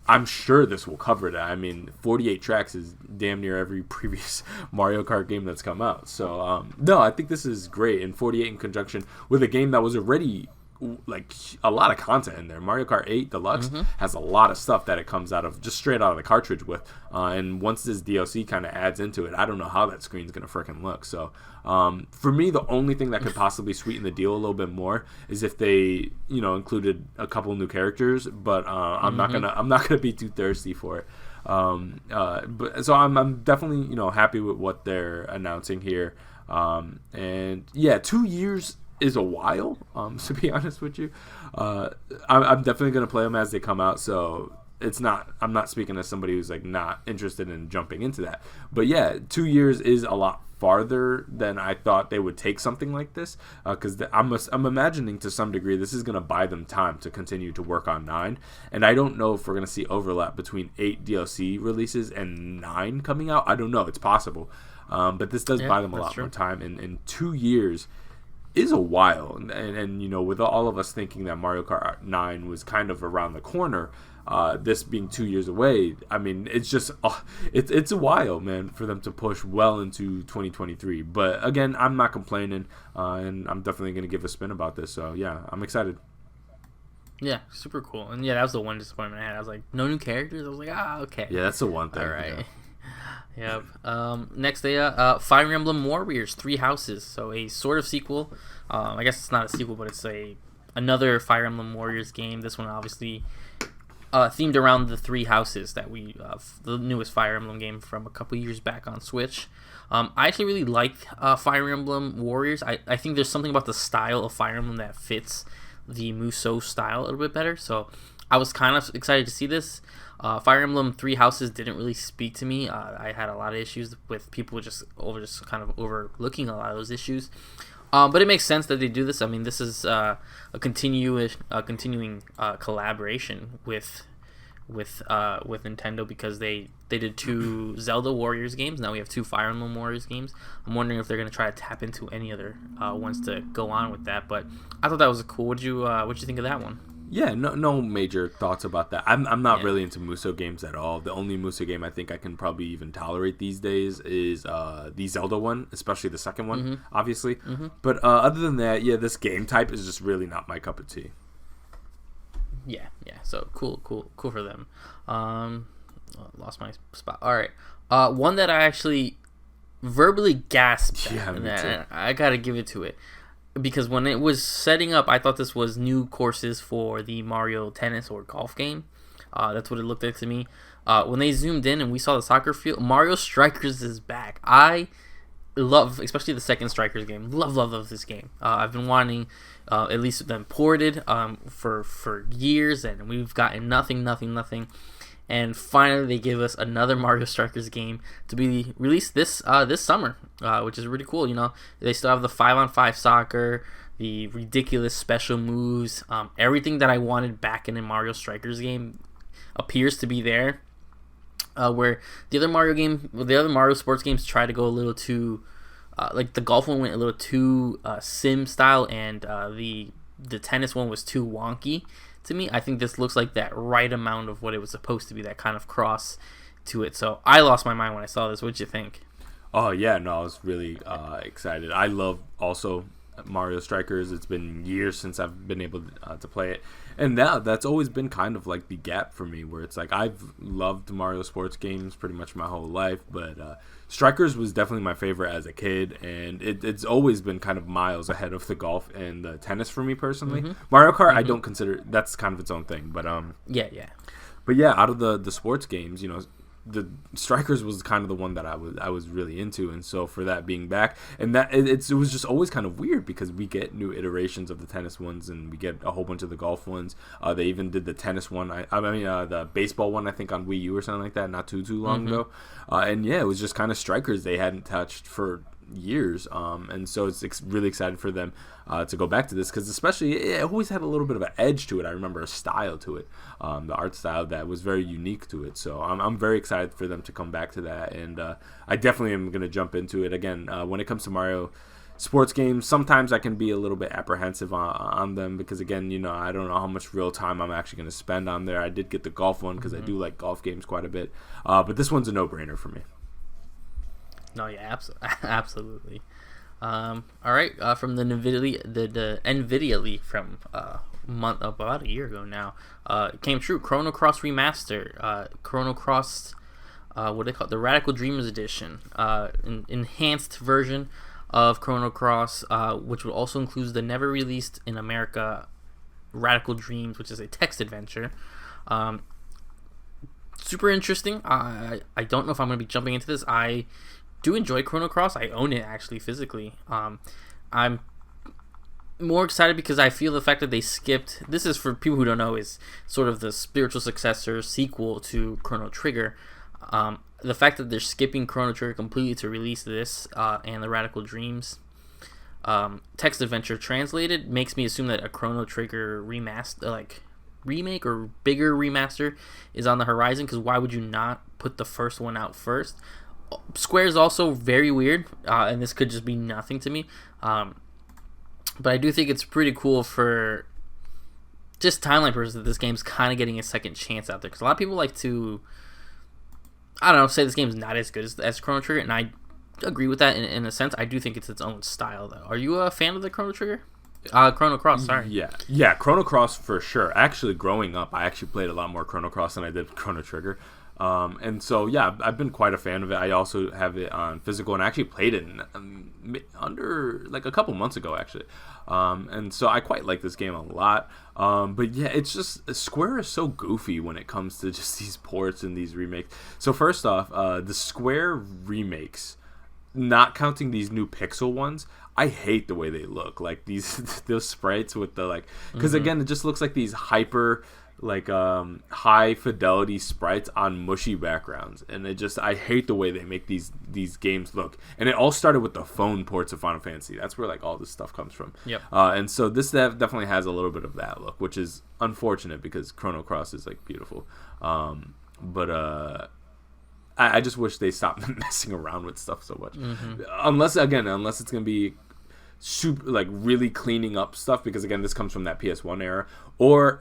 I'm sure this will cover that. I mean, 48 tracks is damn near every previous Mario Kart game that's come out. So, no, I think this is great. And 48 in conjunction with a game that was already like a lot of content in there. Mario Kart 8 Deluxe has a lot of stuff that it comes out of, just straight out of the cartridge with. And once this DLC kind of adds into it, I don't know how that screen's going to freaking look. So, for me, the only thing that could possibly sweeten the deal a little bit more is if they, included a couple new characters. But I'm not gonna be too thirsty for it. But so I'm definitely happy with what they're announcing here. And yeah, 2 years is a while, to be honest with you. I'm definitely going to play them as they come out, so I'm not speaking as somebody who's like not interested in jumping into that. But yeah, 2 years is a lot farther than I thought they would take something like this, because I'm imagining to some degree this is going to buy them time to continue to work on 9, and I don't know if we're going to see overlap between 8 DLC releases and 9 coming out. I don't know, it's possible, but this does buy them a lot more time, and in 2 years is a while, and with all of us thinking that Mario Kart 9 was kind of around the corner, this being 2 years away, I mean, it's just it's a while, man, for them to push well into 2023. But again, I'm not complaining, and I'm definitely going to give a spin about this. So yeah, I'm excited. Yeah, super cool. And yeah, that was the one disappointment I had. I was like, no new characters. I was like, okay. Yeah, that's the one thing. All right. Yeah. Yep. Next day, Fire Emblem Warriors: Three Houses. So a sort of sequel. I guess it's not a sequel, but it's another Fire Emblem Warriors game. This one obviously themed around the three houses that the newest Fire Emblem game from a couple years back on Switch. I actually really like Fire Emblem Warriors. I think there's something about the style of Fire Emblem that fits the Musou style a little bit better. So I was kind of excited to see this. Fire Emblem Three Houses didn't really speak to me. I had a lot of issues with people just kind of overlooking a lot of those issues. But it makes sense that they do this. I mean, this is a continuing collaboration with Nintendo, because they did 2 Zelda Warriors games. Now we have 2 Fire Emblem Warriors games. I'm wondering if they're going to try to tap into any other ones to go on with that. But I thought that was cool. What'd you think of that one? Yeah, no major thoughts about that. I'm not really into Musou games at all. The only Musou game I think I can probably even tolerate these days is the Zelda one, especially the second one, obviously. But other than that, yeah, this game type is just really not my cup of tea. Yeah. So cool for them. Lost my spot. All right. One that I actually verbally gasped at, and I gotta give it to it. Because when it was setting up, I thought this was new courses for the Mario tennis or golf game. That's what it looked like to me. When they zoomed in and we saw the soccer field, Mario Strikers is back. I love, especially the second Strikers game. Love this game. I've been wanting at least them ported for years, and we've gotten nothing. And finally, they give us another Mario Strikers game to be released this summer, which is really cool. They still have the 5-on-5 soccer, the ridiculous special moves, everything that I wanted back in a Mario Strikers game appears to be there. Where the other Mario sports games try to go a little too, like the golf one went a little too sim style, and the tennis one was too wonky. To me, I think this looks like that right amount of what it was supposed to be, that kind of cross to it. So I lost my mind when I saw this. What'd you think? Oh, yeah, no, I was really excited. I love also Mario Strikers. It's been years since I've been able to play it, and that's always been kind of like the gap for me, where it's like I've loved Mario sports games pretty much my whole life, but Strikers was definitely my favorite as a kid, and it's always been kind of miles ahead of the golf and the tennis for me personally. Mario Kart, I don't consider, that's kind of its own thing, but yeah. But yeah, out of the sports games, the Strikers was kind of the one that I was really into, and so for that being back, and that it was just always kind of weird because we get new iterations of the tennis ones, and we get a whole bunch of the golf ones. They even did the tennis one, the baseball one, I think on Wii U or something like that, not too long ago. And yeah, it was just kind of Strikers they hadn't touched for years, and so it's really excited for them to go back to this, because especially it always had a little bit of an edge to it. I remember a style to it, the art style that was very unique to it, so I'm very excited for them to come back to that, and I definitely am going to jump into it again. When it comes to Mario sports games, sometimes I can be a little bit apprehensive on them, because again, I don't know how much real time I'm actually going to spend on there. I did get the golf one because I do like golf games quite a bit, but this one's a no-brainer for me. No, yeah, absolutely. All right, from the NVIDIA leak from about a year ago now, it came true. Chrono Cross Remaster, Chrono Cross, what they call it, the Radical Dreamers Edition, an enhanced version of Chrono Cross, which would also include the never released in America Radical Dreams, which is a text adventure. Super interesting. I don't know if I'm going to be jumping into this. I do enjoy Chrono Cross. I own it actually physically. I'm more excited because I feel the fact that they skipped, this is for people who don't know, is sort of the spiritual successor sequel to Chrono Trigger. The fact that they're skipping Chrono Trigger completely to release this and the Radical Dreams text adventure translated makes me assume that a Chrono Trigger remake or bigger remaster is on the horizon, because why would you not put the first one out first? Square is also very weird, and this could just be nothing to me, but I do think it's pretty cool for just timeline purposes that this game's kind of getting a second chance out there, because a lot of people like to, I don't know, say this game's not as good as Chrono Trigger, and I agree with that in a sense. I do think it's its own style, though. Are you a fan of the Chrono Trigger? Chrono Cross, sorry. Yeah, Chrono Cross for sure. Actually, growing up, I actually played a lot more Chrono Cross than I did Chrono Trigger. And so, yeah, I've been quite a fan of it. I also have it on physical, and I actually played it under, like, a couple months ago, actually. And so I quite like this game a lot. But yeah, it's just, Square is so goofy when it comes to just these ports and these remakes. So first off, the Square remakes, not counting these new pixel ones, I hate the way they look. Like those sprites with the, like, because again, it just looks like these hyper, like, high fidelity sprites on mushy backgrounds, and I hate the way they make these games look. And it all started with the phone ports of Final Fantasy. That's where, like, all this stuff comes from. Yep. And so this definitely has a little bit of that look, which is unfortunate because Chrono Cross is, like, beautiful. But I just wish they stopped messing around with stuff so much. Unless it's gonna be super, like, really cleaning up stuff, because again, this comes from that PS1 era, or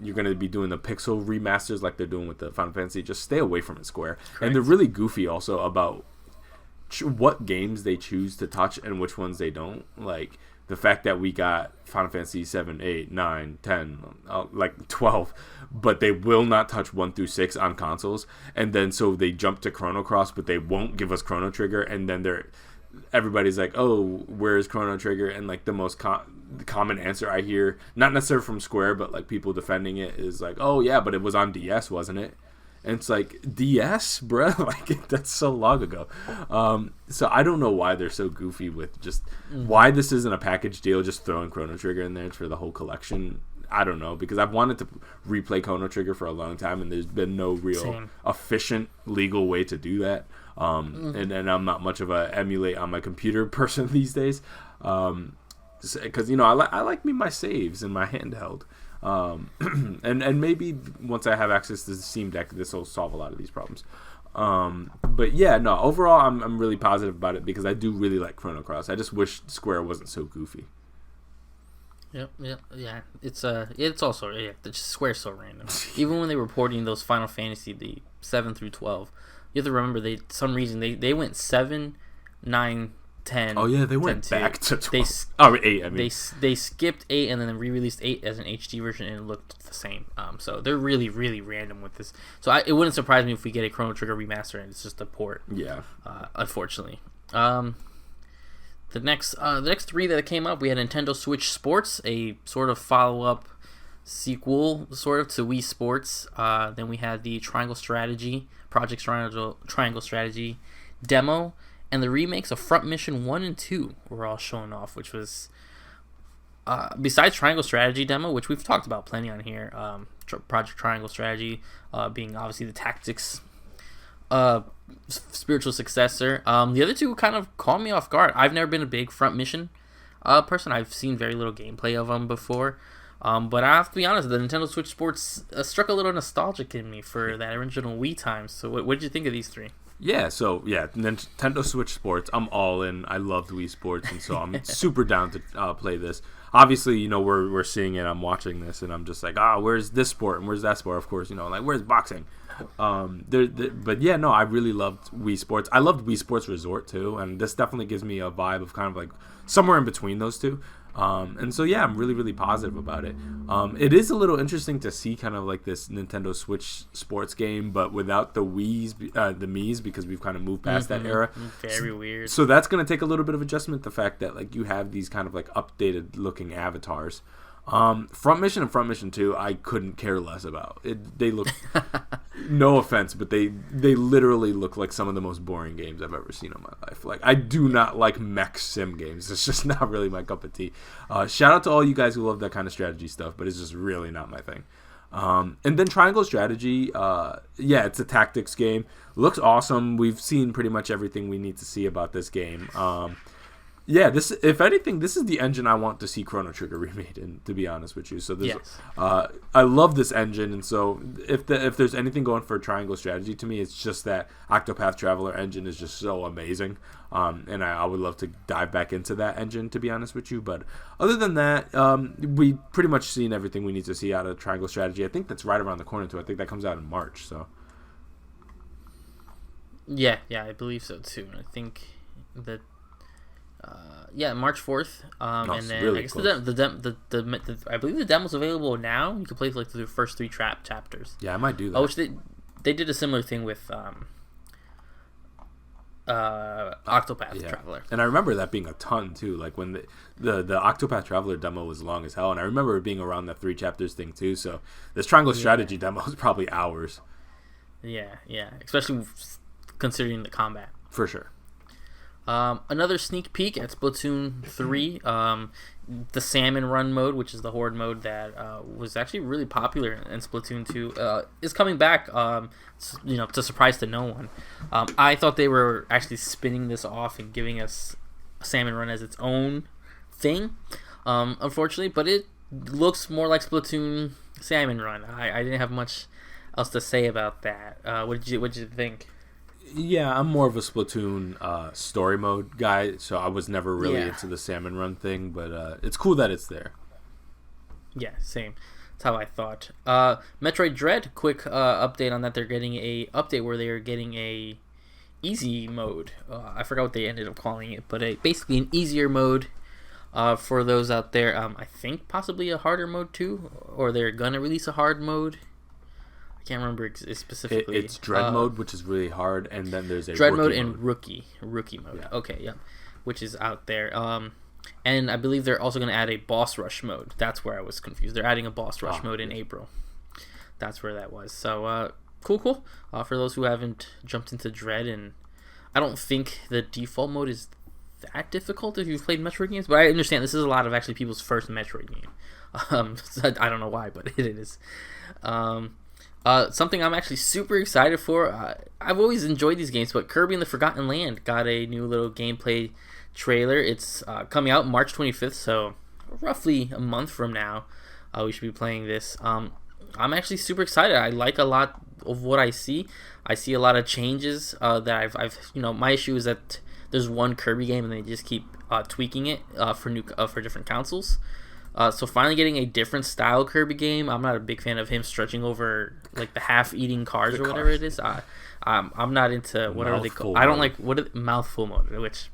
you're going to be doing the pixel remasters like they're doing with the Final Fantasy. Just stay away from it, Square. Correct. And they're really goofy also about what games they choose to touch and which ones they don't. Like the fact that we got Final Fantasy 7, 8, 9, 10, like 12, but they will not touch 1 through 6 on consoles, and then so they jump to Chrono Cross, but they won't give us Chrono Trigger, and then everybody's like, oh, where's Chrono Trigger? And, like, the most common answer I hear, not necessarily from Square, but, like, people defending it, is like, oh yeah, but it was on DS, wasn't it? And it's like, DS, bruh? Like, that's so long ago. So I don't know why they're so goofy with just why this isn't a package deal, just throwing Chrono Trigger in there for the whole collection. I don't know, because I've wanted to replay Chrono Trigger for a long time, and there's been no real efficient legal way to do that. And I'm not much of a emulate on my computer person these days, because I like my saves in my handheld, and maybe once I have access to the Steam Deck, this will solve a lot of these problems. But yeah, no, overall I'm really positive about it, because I do really like Chrono Cross. I just wish Square wasn't so goofy. Yeah. It's also, the Square's so random. Even when they were porting those Final Fantasy, the 7 through 12, you have to remember, some reason they went 7, 9, 10. Oh yeah, they went 10 back to 12. They, 8. I mean, they skipped 8 and then re-released 8 as an HD version, and it looked the same. So they're really, really random with this. So it wouldn't surprise me if we get a Chrono Trigger remaster and it's just a port. Yeah. Unfortunately. The next 3 that came up, we had Nintendo Switch Sports, a sort of follow-up sequel sort of to Wii Sports. Then we had the Triangle Strategy, Project Triangle Strategy demo, and the remakes of Front Mission 1 and 2 were all shown off, which was, besides Triangle Strategy demo, which we've talked about plenty on here, Project Triangle Strategy being obviously the tactics spiritual successor. The other two kind of caught me off guard. I've never been a big Front Mission person. I've seen very little gameplay of them before. But I have to be honest, the Nintendo Switch Sports struck a little nostalgic in me for that original Wii time. So what did you think of these 3? Yeah, Nintendo Switch Sports, I'm all in. I loved Wii Sports, and so I'm super down to play this. Obviously, we're seeing it, I'm watching this, and I'm just like, where's this sport, and where's that sport? Of course, like, where's boxing? But yeah, no, I really loved Wii Sports. I loved Wii Sports Resort, too, and this definitely gives me a vibe of kind of like somewhere in between those two. And so yeah, I'm really, really positive about it. It is a little interesting to see kind of like this Nintendo Switch sports game, but without the Miis, because we've kind of moved past that era. Very weird. So that's going to take a little bit of adjustment. The fact that like you have these kind of like updated looking avatars. Front Mission and Front Mission 2, I couldn't care less about. They look, no offense, but they literally look like some of the most boring games I've ever seen in my life. Like, I do not like mech sim games. It's just not really my cup of tea. Shout out to all you guys who love that kind of strategy stuff, but it's just really not my thing. And then Triangle Strategy, it's a tactics game. Looks awesome. We've seen pretty much everything we need to see about this game. This, if anything, this is the engine I want to see Chrono Trigger remade in, to be honest with you. So this, yes. I love this engine, and so if there's anything going for Triangle Strategy to me, it's just that Octopath Traveler engine is just so amazing, and I would love to dive back into that engine, to be honest with you. But other than that, we pretty much seen everything we need to see out of Triangle Strategy. I think that's right around the corner too. I think that comes out in March. So yeah, I believe so too. I think that. March 4th. And then really I guess I believe the demo's available now. You can play like the first 3 chapters. Yeah, I might do that. Which they did a similar thing with Octopath Traveler. And I remember that being a ton too. Like when the Octopath Traveler demo was long as hell, and I remember it being around that 3 chapters thing too. So this Triangle Strategy demo is probably hours. Yeah, especially considering the combat. For sure. Another sneak peek at Splatoon 3, the Salmon Run mode, which is the Horde mode that was actually really popular in Splatoon 2, is coming back, to surprise to no one. I thought they were actually spinning this off and giving us Salmon Run as its own thing, unfortunately, but it looks more like Splatoon Salmon Run. I didn't have much else to say about that. What did you think? Yeah, I'm more of a Splatoon story mode guy, so I was never really into the Salmon Run thing, but it's cool that it's there. Yeah, same. That's how I thought. Metroid Dread, quick update on that. They're getting a update where they're getting a easy mode. I forgot what they ended up calling it, but basically an easier mode for those out there. I think possibly a harder mode too, or they're gonna release a hard mode. I can't remember specifically. It's Dread mode, which is really hard, and then there's a Dread mode and rookie mode. Yeah. Okay, yeah, which is out there. And I believe they're also going to add a boss rush mode. That's where I was confused. They're adding a boss rush mode in April. That's where that was. So cool. For those who haven't jumped into Dread, and I don't think the default mode is that difficult if you've played Metroid games, but I understand this is a lot of actually people's first Metroid game. So I don't know why, but it is. Something I'm actually super excited for. I've always enjoyed these games, but Kirby and the Forgotten Land got a new little gameplay trailer. It's coming out March 25th, so roughly a month from now, we should be playing this. I'm actually super excited. I like a lot of what I see. I see a lot of changes that I've my issue is that there's one Kirby game and they just keep tweaking it for different consoles. So finally getting a different style Kirby game. I'm not a big fan of him stretching over like the half-eating cars or whatever it is. I'm not into whatever they call. I don't like mouthful mode, which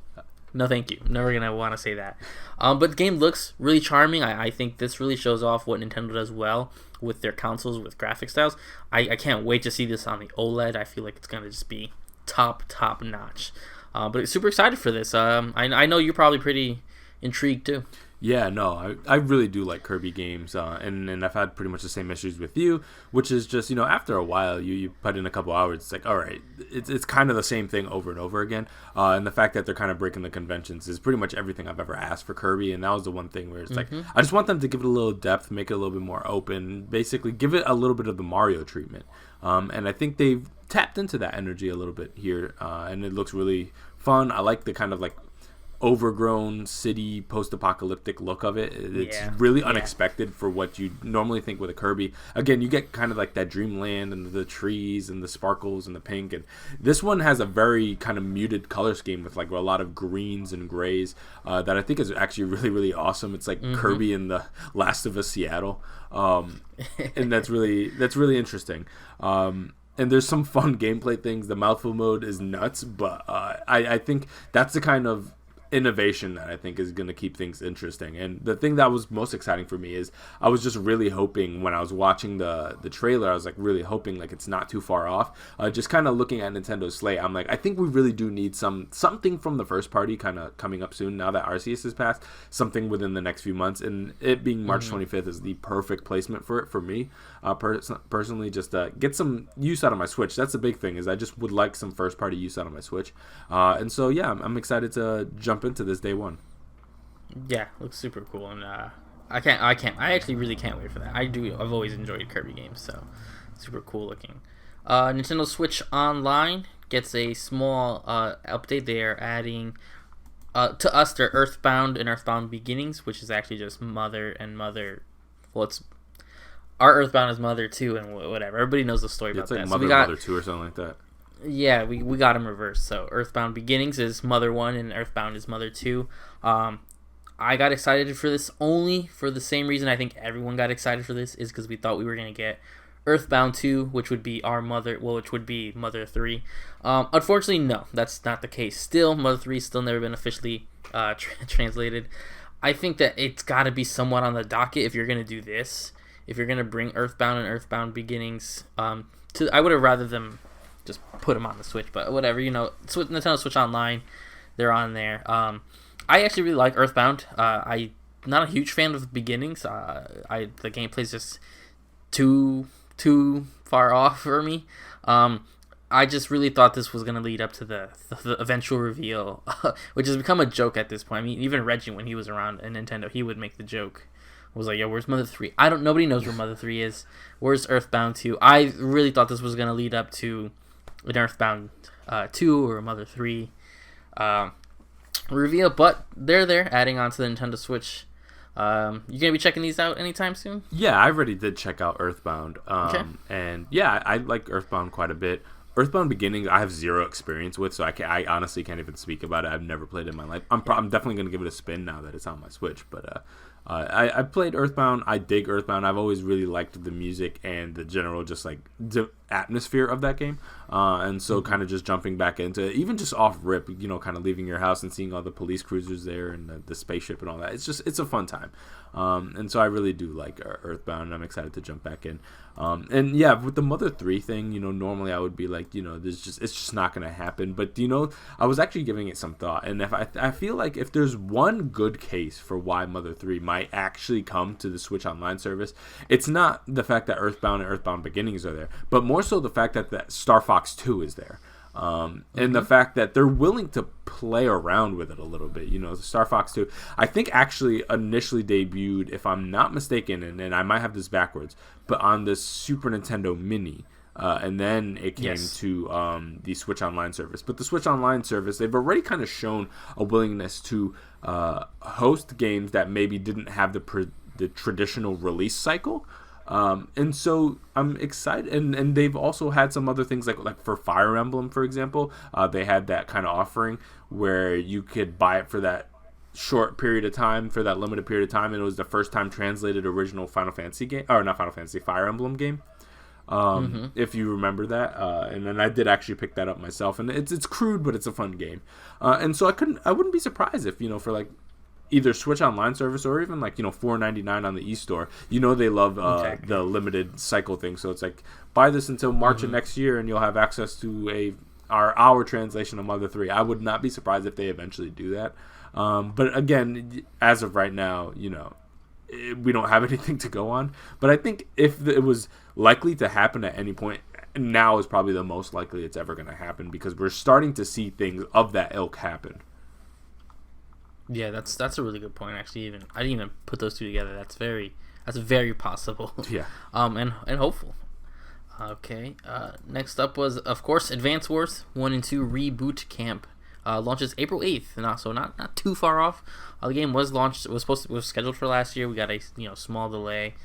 No, thank you. Never gonna want to say that. But the game looks really charming. I think this really shows off what Nintendo does well with their consoles, with graphic styles. I can't wait to see this on the OLED. I feel like it's gonna just be top notch. But super excited for this. I know you're probably pretty intrigued too. Yeah, no, I really do like Kirby games, and I've had pretty much the same issues with you, which is just, after a while, you put in a couple hours, it's like, all right, it's kind of the same thing over and over again, and the fact that they're kind of breaking the conventions is pretty much everything I've ever asked for Kirby, and that was the one thing where it's like, I just want them to give it a little depth, make it a little bit more open, basically give it a little bit of the Mario treatment, and I think they've tapped into that energy a little bit here, and it looks really fun. I like the kind of like overgrown city post-apocalyptic look of it. It's really unexpected for what you normally think with a Kirby. Again, you get kind of like that dreamland and the trees and the sparkles and the pink, and this one has a very kind of muted color scheme with like a lot of greens and grays that I think is actually really, really awesome. It's like Kirby in the Last of Us Seattle, and that's really interesting. And there's some fun gameplay things. The mouthful mode is nuts, but I think that's the kind of innovation that I think is going to keep things interesting. And the thing that was most exciting for me is I was just really hoping when I was watching the trailer, I was like really hoping like it's not too far off. Just kind of looking at Nintendo's slate, I'm like, I think we really do need something from the first party kind of coming up soon now that Arceus has passed, something within the next few months, and it being March 25th is the perfect placement for it for me. Personally, just get some use out of my Switch. That's the big thing, is I just would like some first party use out of my Switch. And so yeah, I'm excited to jump into this day one. Yeah, looks super cool, and I actually really can't wait for that. I've always enjoyed Kirby games, so super cool looking. Nintendo Switch Online gets a small update. They are adding to us their Earthbound and Earthbound Beginnings, which is actually just Mother and Mother. Well, it's our Earthbound is Mother 2 and whatever. Everybody knows the story about it's like that. Mother, so Mother 2 or something like that. Yeah, we got them reversed. So Earthbound Beginnings is Mother 1 and Earthbound is Mother 2. I got excited for this only for the same reason I think everyone got excited for this, is because we thought we were going to get Earthbound 2, which would be which would be Mother 3. Unfortunately, no, that's not the case. Still, Mother 3 still never been officially translated. I think that it's got to be somewhat on the docket if you're going to do this. If you're going to bring Earthbound and Earthbound Beginnings I would have rather them just put them on the Switch, but whatever, Nintendo Switch Online, they're on there. I actually really like Earthbound. I'm not a huge fan of Beginnings. The gameplay's just too far off for me. I just really thought this was going to lead up to the eventual reveal, which has become a joke at this point. I mean, even Reggie, when he was around at Nintendo, he would make the joke. Was like, yo, where's Mother 3? Nobody knows where Mother 3 is. Where's Earthbound 2? I really thought this was going to lead up to an Earthbound 2 or a Mother 3 reveal, but they're there, adding on to the Nintendo Switch. You going to be checking these out anytime soon? Yeah, I already did check out Earthbound. Okay. And yeah, I like Earthbound quite a bit. Earthbound Beginnings, I have zero experience with, so I honestly can't even speak about it. I've never played it in my life. I'm definitely going to give it a spin now that it's on my Switch, but I played Earthbound. I dig Earthbound. I've always really liked the music and the general just like the atmosphere of that game, and so kind of just jumping back into it, even just off rip, kind of leaving your house and seeing all the police cruisers there and the spaceship and all that. It's a fun time, and so I really do like Earthbound, and I'm excited to jump back in. And yeah, with the Mother 3 thing, normally I would be like, it's just not going to happen. But, I was actually giving it some thought. And if I feel like if there's one good case for why Mother 3 might actually come to the Switch Online service, it's not the fact that Earthbound and Earthbound Beginnings are there, but more so the fact that Star Fox 2 is there. And the fact that they're willing to play around with it a little bit. The Star Fox 2, I think actually initially debuted, if I'm not mistaken, and I might have this backwards, but on the Super Nintendo Mini. And then it came to the Switch Online service. But the Switch Online service, they've already kind of shown a willingness to host games that maybe didn't have the traditional release cycle. And so I'm excited, and they've also had some other things like for Fire Emblem, for example, they had that kind of offering where you could buy it for that short period of time, for that limited period of time, and it was the first time translated original Final Fantasy game, or not Final Fantasy, Fire Emblem game. If you remember that, and then I did actually pick that up myself, and it's crude, but it's a fun game. And so I wouldn't be surprised if, for like either Switch Online service or even like $4.99 on the eStore. They love the limited cycle thing, so it's like buy this until March of next year, and you'll have access to our translation of Mother 3. I would not be surprised if they eventually do that. But again, as of right now, we don't have anything to go on. But I think if it was likely to happen at any point, now is probably the most likely it's ever going to happen, because we're starting to see things of that ilk happen. Yeah, that's a really good point. Actually, I didn't even put those two together. That's very possible. Yeah. And hopeful. Okay. Next up was, of course, Advance Wars 1 and 2 Reboot Camp. Launches April 8th, so not too far off. The game was scheduled for last year. We got a small delay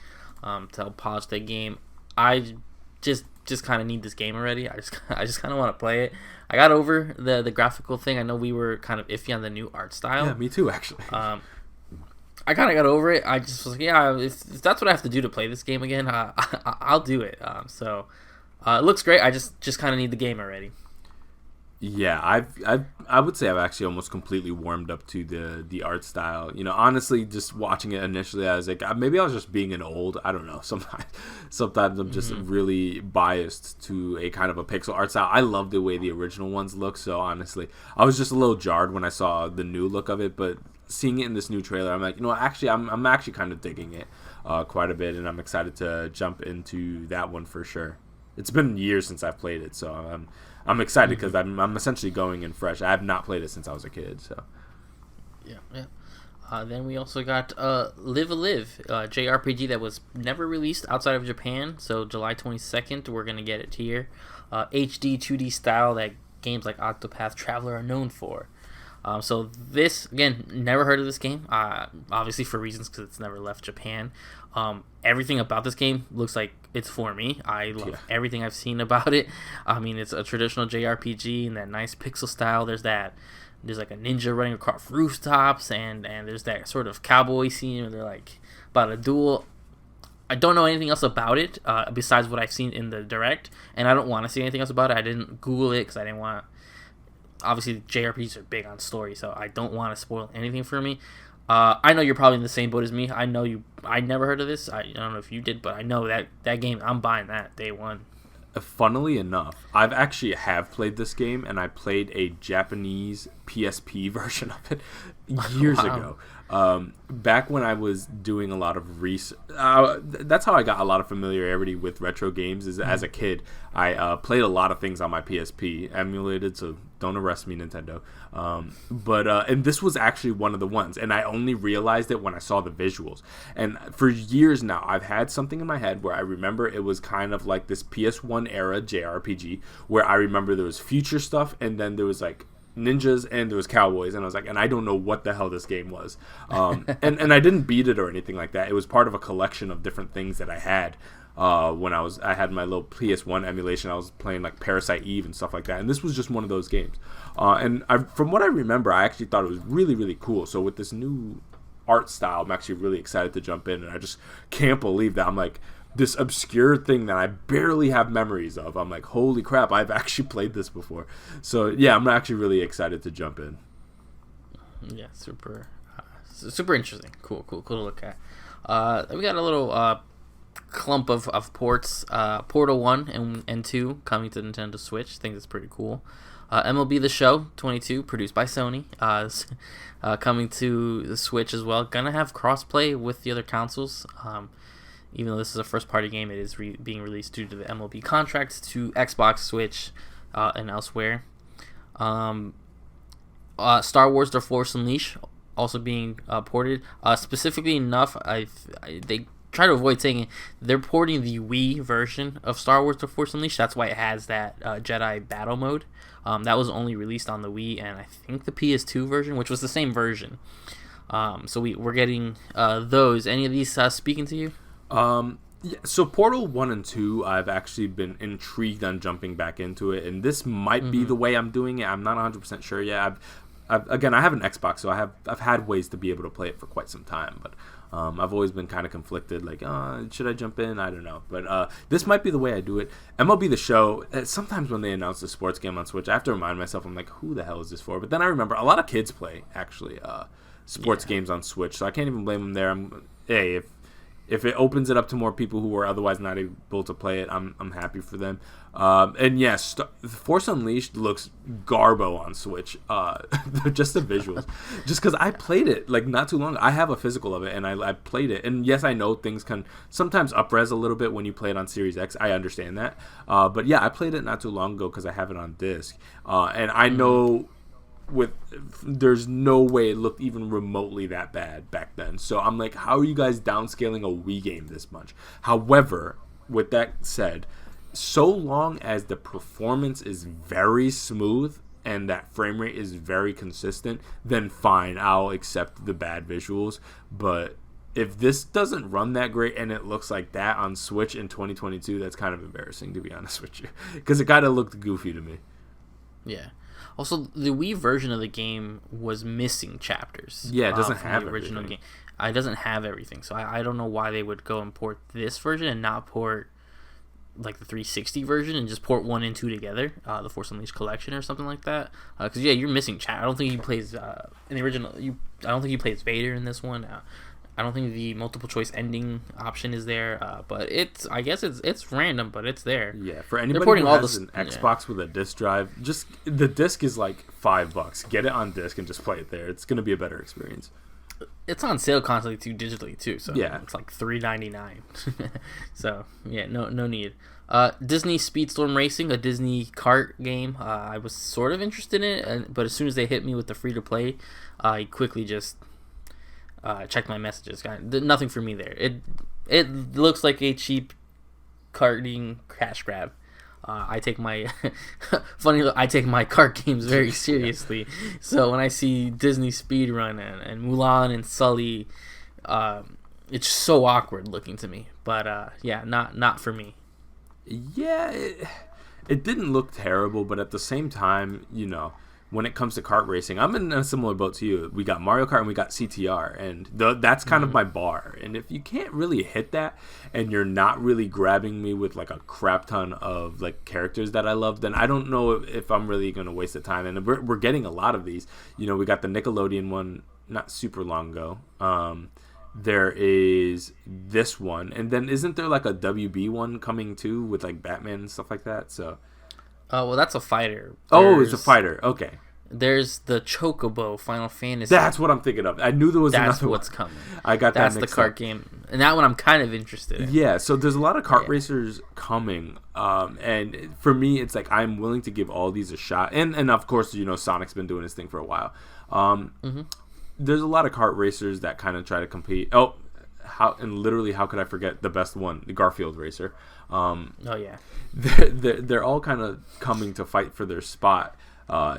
to help polish that game. I just kind of need this game already. I just kind of want to play it. I got over the graphical thing. I know we were kind of iffy on the new art style. Yeah, me too, actually. I kind of got over it. I just was like, yeah, if that's what I have to do to play this game again, I'll do it. So it looks great. I just kind of need the game already. Yeah, I would say I've actually almost completely warmed up to the art style. Honestly, just watching it initially, I was like, maybe I was just being an old. I don't know. Sometimes I'm just really biased to a kind of a pixel art style. I love the way the original ones look. So honestly, I was just a little jarred when I saw the new look of it. But seeing it in this new trailer, I'm like, actually, I'm actually kind of digging it quite a bit, and I'm excited to jump into that one for sure. It's been years since I've played it, so I'm excited because I'm essentially going in fresh. I have not played it since I was a kid, so. Yeah. Then we also got Live a Live, JRPG that was never released outside of Japan. So July 22nd, we're gonna get it here. HD 2D style that games like Octopath Traveler are known for. So this, again, never heard of this game. Obviously for reasons because it's never left Japan. Everything about this game looks like it's for me. I love everything I've seen about it. I mean, it's a traditional JRPG in that nice pixel style. There's like a ninja running across rooftops, and there's that sort of cowboy scene where they're like about a duel. I don't know anything else about it besides what I've seen in the direct, and I don't want to see anything else about it. I didn't Google it because I didn't want. Obviously, JRPGs are big on story, so I don't want to spoil anything for me. I know you're probably in the same boat as me. I never heard of this. I don't know if you did, but I know that game, I'm buying that day one. Funnily enough, I've actually played this game, and I played a Japanese PSP version of it years ago. Back when I was doing a lot of research, that's how I got a lot of familiarity with retro games. Is as a kid, I played a lot of things on my PSP, emulated. So don't arrest me, Nintendo. And this was actually one of the ones, and I only realized it when I saw the visuals. And for years now, I've had something in my head where I remember it was kind of like this PS1 era JRPG, where I remember there was future stuff, and then there was like ninjas and there was cowboys, and I was like, and I don't know what the hell this game was. And I didn't beat it or anything like that. It was part of a collection of different things that I had. When I had my little PS1 emulation, I was playing like Parasite Eve and stuff like that, and this was just one of those games. From what I remember, I actually thought it was really, really cool. So with this new art style, I'm actually really excited to jump in, and I just can't believe that I'm like, this obscure thing that I barely have memories of. I'm like, holy crap, I've actually played this before. So yeah, I'm actually really excited to jump in. Yeah, super interesting. Cool to look at. We got a little clump of ports. Portal 1 and 2 coming to Nintendo Switch. I think that's pretty cool. MLB The Show 22, produced by Sony, is coming to the Switch as well. Gonna have crossplay with the other consoles. Even though this is a first-party game, it is being released due to the MLB contract to Xbox, Switch, and elsewhere. Star Wars: The Force Unleashed also being ported. Specifically enough, they try to avoid saying it. They're porting the Wii version of Star Wars: The Force Unleashed. That's why it has that Jedi battle mode. That was only released on the Wii and I think the PS2 version, which was the same version. So we're getting those. Any of these speaking to you? Yeah, so Portal 1 and 2, I've actually been intrigued on jumping back into it, and this might be the way I'm doing it. I'm not 100% sure yet. again, I have an Xbox, so I've had ways to be able to play it for quite some time, but I've always been kind of conflicted, like, should I jump in? I don't know, but this might be the way I do it. MLB The Show, sometimes when they announce a sports game on Switch, I have to remind myself, I'm like, who the hell is this for? But then I remember a lot of kids play, actually, sports games on Switch, so I can't even blame them there. Hey, if it opens it up to more people who are otherwise not able to play it, I'm happy for them. And yes, Force Unleashed looks garbo on Switch. Just the visuals. Just because I played it like not too long ago. I have a physical of it, and I played it. And yes, I know things can sometimes up-res a little bit when you play it on Series X. I understand that. But yeah, I played it not too long ago because I have it on disc. And I know there's no way it looked even remotely that bad back then. So I'm like, how are you guys downscaling a Wii game this much? However, with that said, so long as the performance is very smooth and that frame rate is very consistent, then fine, I'll accept the bad visuals. But if this doesn't run that great and it looks like that on Switch in 2022, that's kind of embarrassing, to be honest with you, because it kind of looked goofy to me. Yeah. Also, the Wii version of the game was missing chapters. Yeah, it doesn't have the original everything. game. It doesn't have everything, so I don't know why they would go and port this version and not port like the 360 version and just port 1 and 2 together, the Force Unleashed collection or something like that. Because you're missing chat. I don't think he plays in the original. I don't think he plays Vader in this one. I don't think the multiple choice ending option is there, but I guess it's random, but it's there. Yeah, for anybody who has an Xbox with a disc drive, just the disc is like $5. Get it on disc and just play it there. It's gonna be a better experience. It's on sale constantly too, digitally too, so yeah, it's like $3.99. So yeah, no need. Disney Speedstorm Racing, a Disney kart game. I was sort of interested in it, but as soon as they hit me with the free to play, I quickly just checked my messages. Nothing for me there. It looks like a cheap karting cash grab. I take my I take my kart games very seriously. So when I see Disney Speedrun and Mulan and Sully, it's so awkward looking to me. But yeah, not for me. Yeah, it didn't look terrible, but at the same time, when it comes to kart racing, I'm in a similar boat to you. We got Mario Kart and we got CTR, and that's kind of my bar. And if you can't really hit that, and you're not really grabbing me with like a crap ton of like characters that I love, then I don't know if I'm really going to waste the time. And we're getting a lot of these. We got the Nickelodeon one not super long ago. There is this one, and then isn't there like a WB one coming too with like Batman and stuff like that? So. Oh, well, that's a fighter. It's a fighter. Okay. There's the Chocobo Final Fantasy. That's what I'm thinking of. I knew there was another one. That's what's coming. I got that's that mixed the kart up. game. And that one I'm kind of interested in. Yeah, so there's a lot of kart racers coming. And for me, it's like I'm willing to give all these a shot. And of course, Sonic's been doing his thing for a while. There's a lot of kart racers that kind of try to compete. How could I forget the best one, the Garfield racer? Yeah, they're all kind of coming to fight for their spot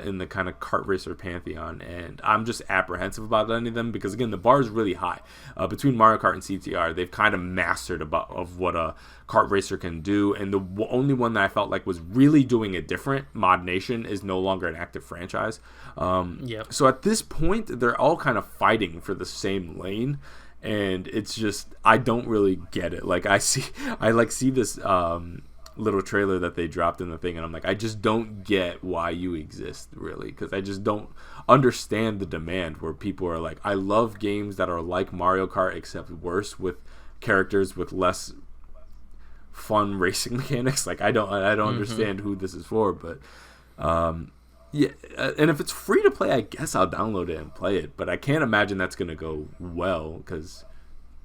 in the kind of kart racer pantheon, and I'm just apprehensive about any of them because again the bar is really high. Between Mario Kart and CTR, they've kind of mastered of what a kart racer can do, and the only one that I felt like was really doing it different, Mod Nation, is no longer an active franchise. So at this point, they're all kind of fighting for the same lane. And it's just I don't really get it. Like I see this little trailer that they dropped in the thing, and I'm like, I just don't get why you exist, really, because I just don't understand the demand where people are like, I love games that are like Mario Kart except worse with characters with less fun racing mechanics. Like I don't understand who this is for, but yeah, and if it's free to play, I guess I'll download it and play it. But I can't imagine that's gonna go well because,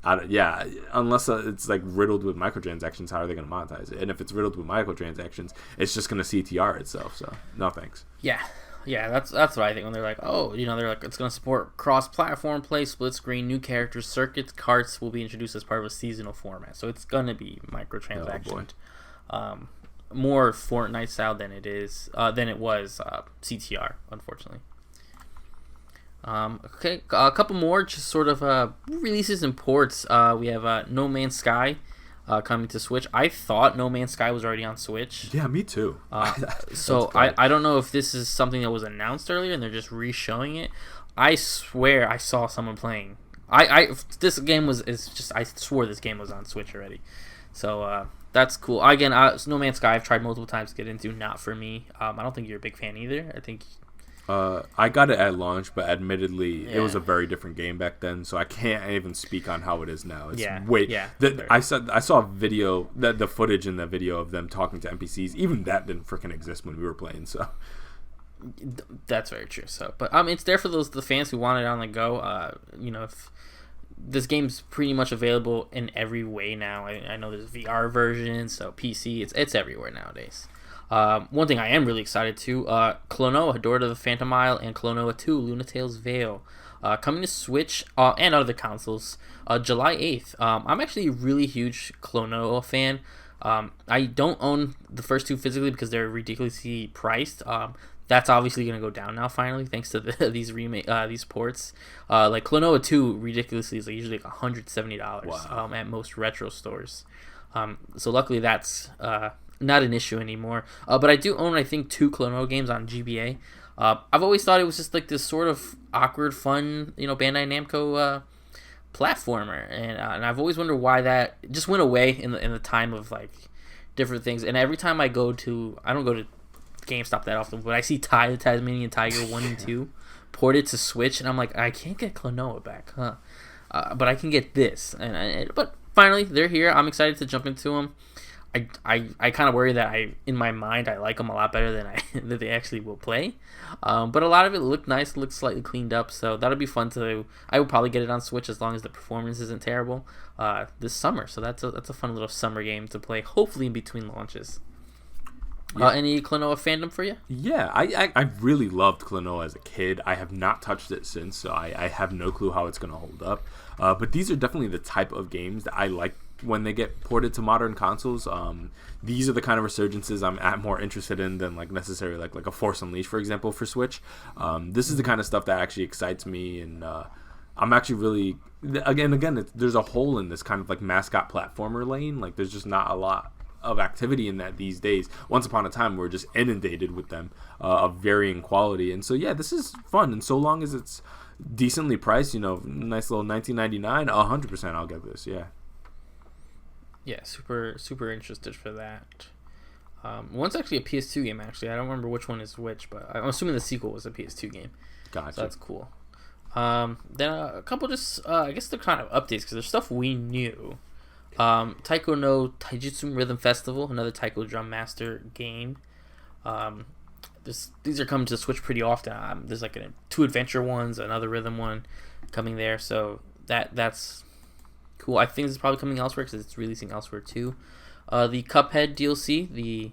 unless it's like riddled with microtransactions, how are they gonna monetize it? And if it's riddled with microtransactions, it's just gonna CTR itself. So no thanks. Yeah, that's what I think when they're like, they're like it's gonna support cross-platform play, split screen, new characters, circuits, carts will be introduced as part of a seasonal format. So it's gonna be microtransactions. More Fortnite style than it was CTR, unfortunately. Okay, a couple more just sort of releases and ports. We have No Man's Sky. coming to Switch. I thought No Man's Sky was already on Switch. Yeah, me too. So I don't know if this is something that was announced earlier and they're just re-showing it. I swear I saw someone playing. I swore this game was on Switch already. So that's cool. Again, No Man's Sky I've tried multiple times to get into. Not for me. I don't think you're a big fan either. I think. I got it at launch, but admittedly, it was a very different game back then, so I can't even speak on how it is now. I saw a video, the footage in the video of them talking to NPCs. Even that didn't freaking exist when we were playing. So that's very true. So, but it's there for the fans who want it on the go. If this game's pretty much available in every way now. I know there's VR versions, so PC, it's everywhere nowadays. One thing I am really excited to, Klonoa, Door to the Phantom Isle, and Klonoa 2, Lunatail's Veil, coming to Switch and other consoles, July 8th. I'm actually a really huge Klonoa fan. I don't own the first two physically because they're ridiculously priced. That's obviously going to go down now finally, thanks to these ports. Like Klonoa 2, ridiculously, is usually like $170 at most retro stores. So luckily that's not an issue anymore. But I do own, I think, 2 Klonoa games on GBA. I've always thought it was just like this sort of awkward, fun, Bandai Namco platformer, and I've always wondered why that just went away in the time of like different things. And every time I don't go to GameStop that often, but I see the Tasmanian Tiger 1 and 2 ported to Switch, and I'm like, I can't get Klonoa back, but I can get this, but finally they're here. I'm excited to jump into them. I kind of worry that in my mind I like them a lot better than that they actually will play, but a lot of it looked nice, looked slightly cleaned up, so that'll be fun to. I would probably get it on Switch as long as the performance isn't terrible this summer. So that's a fun little summer game to play, hopefully in between launches. Yeah. Any Klonoa fandom for you? Yeah, I really loved Klonoa as a kid. I have not touched it since, so I have no clue how it's going to hold up. But these are definitely the type of games that I like when they get ported to modern consoles. These are the kind of resurgences I'm more interested in than like necessarily like a Force Unleashed, for example, for Switch. This is the kind of stuff that actually excites me, and I'm actually really again there's a hole in this kind of like mascot platformer lane. Like there's just not a lot of activity in that these days. Once upon a time, we're just inundated with them of varying quality, and so yeah, this is fun. And so long as it's decently priced, nice little $19.99, 100% I'll get this. Yeah, super interested for that. One's actually a PS2 game. Actually, I don't remember which one is which, but I'm assuming the sequel was a PS2 game. Gotcha. So that's cool. Then a couple just I guess they're kind of updates because there's stuff we knew. Taiko no Tajitsu Rhythm Festival, another Taiko Drum Master game. These are coming to Switch pretty often. There's like 2 adventure ones, another rhythm one coming there, so that's cool. I think this is probably coming elsewhere because it's releasing elsewhere too. The Cuphead DLC, the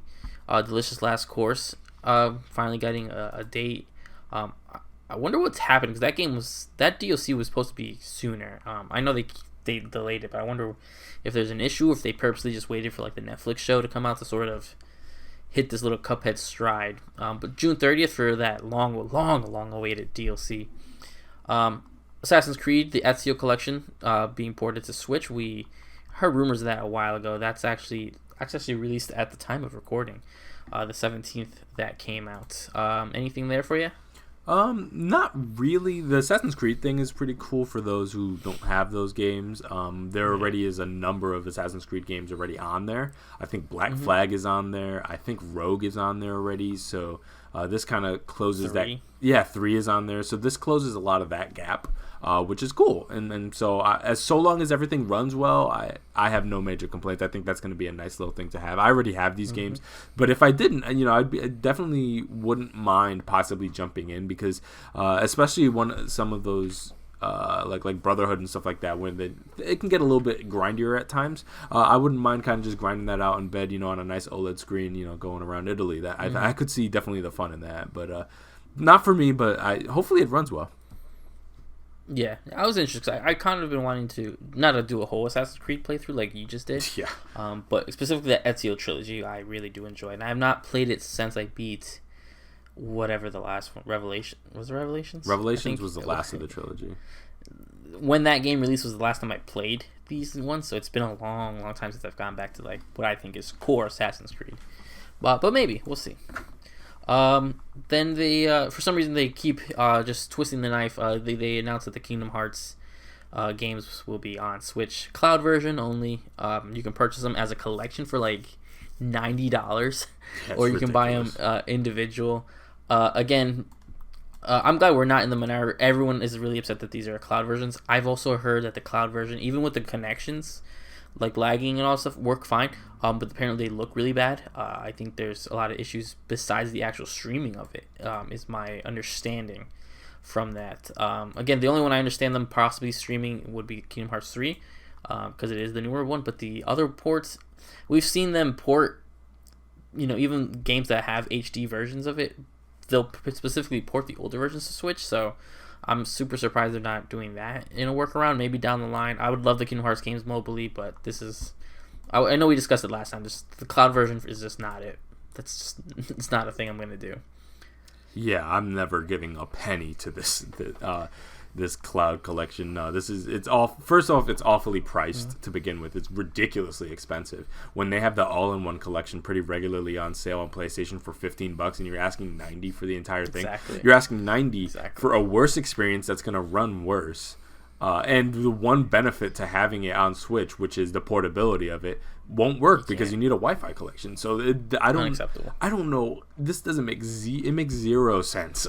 Delicious Last Course, finally getting a date. I wonder what's happened because that DLC was supposed to be sooner. I know they delayed it, but I wonder if there's an issue, or if they purposely just waited for like the Netflix show to come out to sort of hit this little Cuphead stride. But June 30th for that long awaited DLC. Assassin's Creed, the Ezio collection, being ported to Switch. We heard rumors of that a while ago. That's actually released at the time of recording, the 17th that came out. Anything there for you? Not really. The Assassin's Creed thing is pretty cool for those who don't have those games. There already is a number of Assassin's Creed games already on there. I think Black Flag is on there. I think Rogue is on there already. So this kind of closes 3. That. Yeah, 3 is on there. So this closes a lot of that gap, which is cool. And so so long as everything runs well, I have no major complaints. I think that's going to be a nice little thing to have. I already have these games, but if I didn't, I definitely wouldn't mind possibly jumping in because especially some of those like Brotherhood and stuff like that, when it can get a little bit grindier at times. I wouldn't mind kind of just grinding that out in bed, on a nice OLED screen, going around Italy. That I could see definitely the fun in that, but not for me. But hopefully it runs well. Yeah, I was interested. I kind of been wanting to not to do a whole Assassin's Creed playthrough like you just did. Yeah. But specifically the Ezio trilogy, I really do enjoy, and I have not played it since I beat whatever the last one, Revelation was. It Revelations. Revelations was the last of the trilogy. when that game released was the last time I played these ones, so it's been a long time since I've gone back to like what I think is core Assassin's Creed. But maybe we'll see. Then they for some reason they keep just twisting the knife. They announced that the Kingdom Hearts games will be on Switch cloud version only. You can purchase them as a collection for like $90, or you can buy them individual. Again, I'm glad we're not in the minority. Everyone is really upset that these are cloud versions. I've also heard that the cloud version, even with the connections, like lagging and all stuff, work fine. But apparently they look really bad. I think there's a lot of issues besides the actual streaming of it. Is my understanding from that. Again, the only one I understand them possibly streaming would be Kingdom Hearts 3, because it is the newer one. But the other ports, we've seen them port. Even games that have HD versions of it, they'll specifically port the older versions to Switch. So I'm super surprised they're not doing that in a workaround. Maybe down the line. I would love the Kingdom Hearts games mobilely, but this is... I know we discussed it last time. Just the cloud version is just not it. It's not a thing I'm going to do. Yeah, I'm never giving a penny to this this cloud collection. No, first off, it's awfully priced to begin with. It's ridiculously expensive. When they have the all-in-one collection pretty regularly on sale on PlayStation for $15, and you're asking $90 for the entire thing. Exactly. You're asking $90 for a worse experience that's going to run worse. And the one benefit to having it on Switch, which is the portability of it, won't work because you need a Wi-Fi connection. So Unacceptable. I don't know. This doesn't make it makes zero sense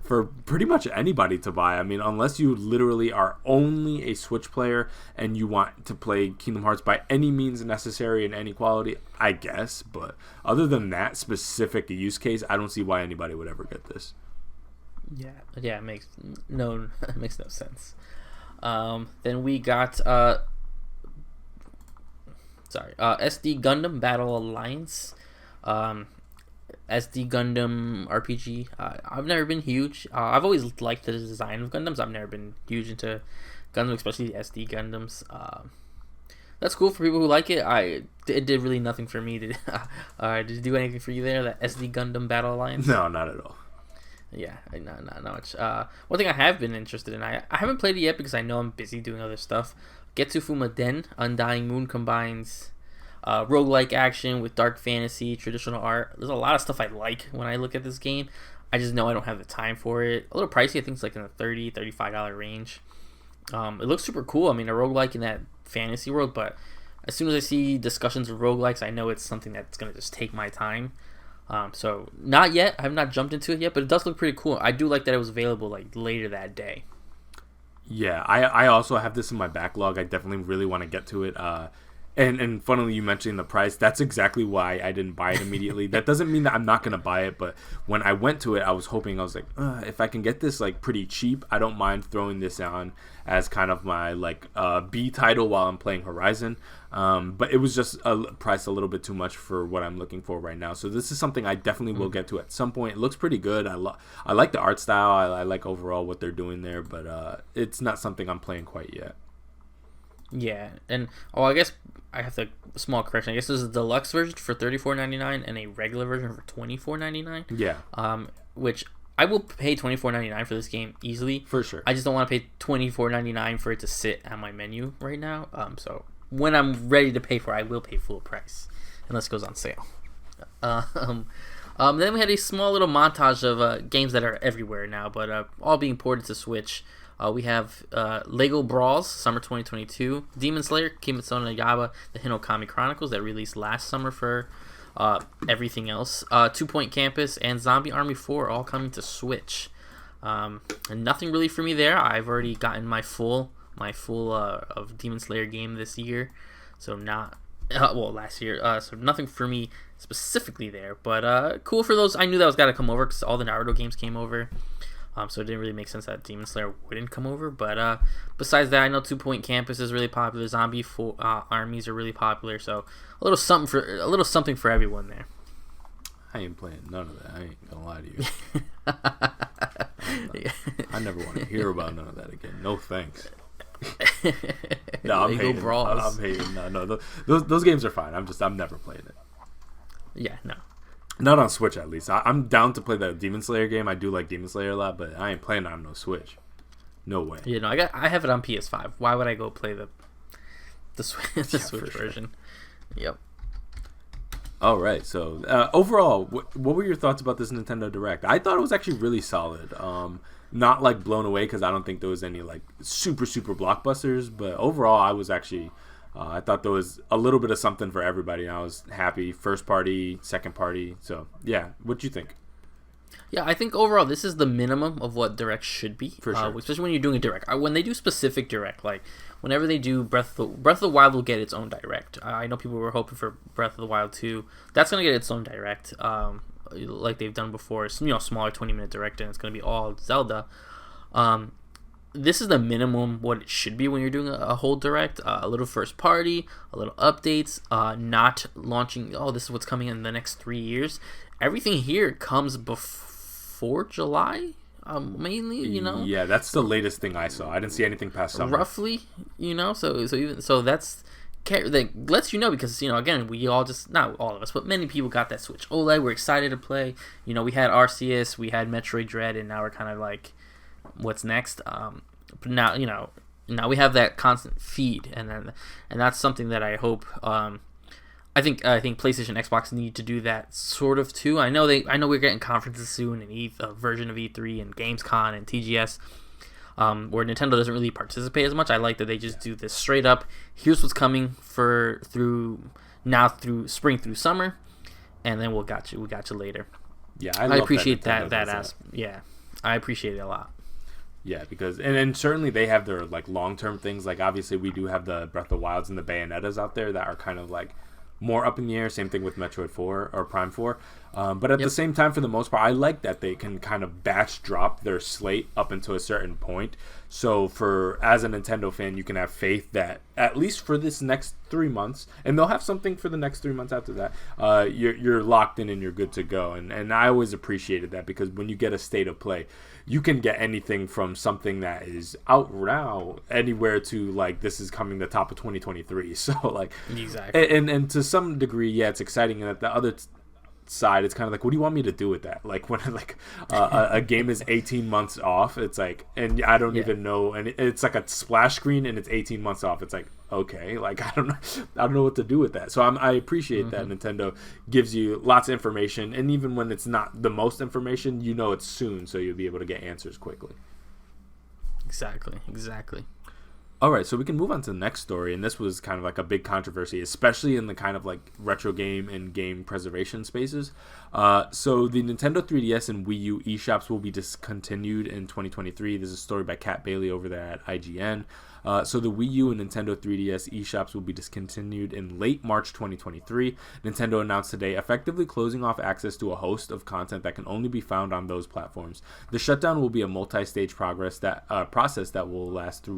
for pretty much anybody to buy. I mean, unless you literally are only a Switch player and you want to play Kingdom Hearts by any means necessary in any quality, I guess. But other than that specific use case, I don't see why anybody would ever get this. Yeah, it makes no sense. Then we got SD Gundam Battle Alliance, SD Gundam RPG. I've never been huge. I've always liked the design of Gundams. I've never been huge into Gundam, especially the SD Gundams. That's cool for people who like it. It did really nothing for me. Did it do anything for you there? That SD Gundam Battle Alliance? No, not at all. Yeah, not much. One thing I have been interested in, I haven't played it yet because I know I'm busy doing other stuff. Getsu Fumaden, Undying Moon combines roguelike action with dark fantasy, traditional art. There's a lot of stuff I like when I look at this game. I just know I don't have the time for it. A little pricey, I think it's like in the $30, $35 range. It looks super cool. I mean, a roguelike in that fantasy world, but as soon as I see discussions of roguelikes, I know it's something that's going to just take my time. So not yet. I have not jumped into it yet, but it does look pretty cool. I do like that it was available like later that day. Yeah, I also have this in my backlog. I definitely really want to get to it. And funnily, you mentioned the price. That's exactly why I didn't buy it immediately. That doesn't mean that I'm not going to buy it, but when I went to it, I was like, if I can get this like pretty cheap, I don't mind throwing this on as kind of my like B title while I'm playing Horizon. But it was just priced a little bit too much for what I'm looking for right now. So this is something I definitely will get to at some point. It looks pretty good. I like the art style. I like overall what they're doing there, but it's not something I'm playing quite yet. Yeah, and I guess I have a small correction. I guess there's a deluxe version for $34.99 and a regular version for $24.99. Yeah. Which I will pay $24.99 for this game easily. For sure. I just don't want to pay $24.99 for it to sit on my menu right now. So when I'm ready to pay for it, I will pay full price unless it goes on sale. Then we had a small little montage of games that are everywhere now, but all being ported to Switch. We have Lego Brawls, Summer 2022, Demon Slayer, Kimetsu no Yaiba, The Hinokami Chronicles that released last summer for everything else, 2 Point Campus, and Zombie Army 4 all coming to Switch. And nothing really for me there. I've already gotten my full of Demon Slayer game this year, so not last year. So nothing for me specifically there, but cool for those. I knew that was got to come over because all the Naruto games came over. So it didn't really make sense that Demon Slayer wouldn't come over. But besides that, I know 2 Point Campus is really popular. Zombie armies are really popular. So a little something for everyone there. I ain't playing none of that. I ain't gonna lie to you. I never want to hear about none of that again. No thanks. No, I'm hating. I'm hating. No, those games are fine. I'm never playing it. Yeah, no. Not on Switch, at least. I'm down to play the Demon Slayer game. I do like Demon Slayer a lot, but I ain't playing on no Switch. No way. You know, I have it on PS5. Why would I go play the Switch version? Yep. All right. So overall, what were your thoughts about this Nintendo Direct? I thought it was actually really solid. Not like blown away because I don't think there was any like super blockbusters, but overall I was actually I thought there was a little bit of something for everybody, and I was happy. First party, second party. So yeah, what'd you think? Yeah, I think overall this is the minimum of what Direct should be. For sure. Especially when you're doing a Direct. When they do specific Direct, like whenever they do Breath of the Wild will get its own Direct. I know people were hoping for Breath of the Wild 2. That's going to get its own Direct. Like they've done before, smaller 20-minute Direct, and it's going to be all Zelda. This is the minimum what it should be when you're doing a whole Direct. A little first party, a little updates, not launching, this is what's coming in the next 3 years. Everything here comes before July, mainly, Yeah, that's the latest thing I saw. I didn't see anything past summer. Roughly, so that's that lets you know, because again, we all just, not all of us, but many people got that Switch OLED. We're excited to play. We had Arceus, we had Metroid Dread, and now we're kind of like, what's next? But now now we have that constant feed, and that's something that I hope. I think PlayStation, Xbox need to do that sort of too. I know we're getting conferences soon, and a version of E3 and Gamescom and TGS. Where Nintendo doesn't really participate as much. I like that they just do this straight up. Here's what's coming through spring through summer, and then we got you later. Yeah, I appreciate that. Yeah, I appreciate it a lot. Yeah, because and certainly they have their like long-term things. Like obviously we do have the Breath of the Wilds and the Bayonettas out there that are kind of like more up in the air. Same thing with Metroid 4 or Prime 4. But at the same time, for the most part, I like that they can kind of batch drop their slate up until a certain point. So as a Nintendo fan, you can have faith that at least for this next 3 months, and they'll have something for the next 3 months after that, you're locked in and you're good to go. And I always appreciated that, because when you get a state of play, you can get anything from something that is out now anywhere to like this is coming the top of 2023. So like exactly, and to some degree, yeah, it's exciting. And at the other side, it's kind of like, what do you want me to do with that? Like when like a game is 18 months off, it's like, and I don't even know, and it's like a splash screen and it's 18 months off. It's like, okay, like I don't know what to do with that. So I appreciate that Nintendo gives you lots of information, and even when it's not the most information, it's soon, so you'll be able to get answers quickly. Exactly. All right, so we can move on to the next story, and this was kind of like a big controversy, especially in the kind of like retro game and game preservation spaces. So the Nintendo 3DS and Wii U eShops will be discontinued in 2023. This is a story by Kat Bailey over there at IGN. So the Wii U and Nintendo 3DS eShops will be discontinued in late March 2023. Nintendo announced today, effectively closing off access to a host of content that can only be found on those platforms. The shutdown will be a multi-stage process that will last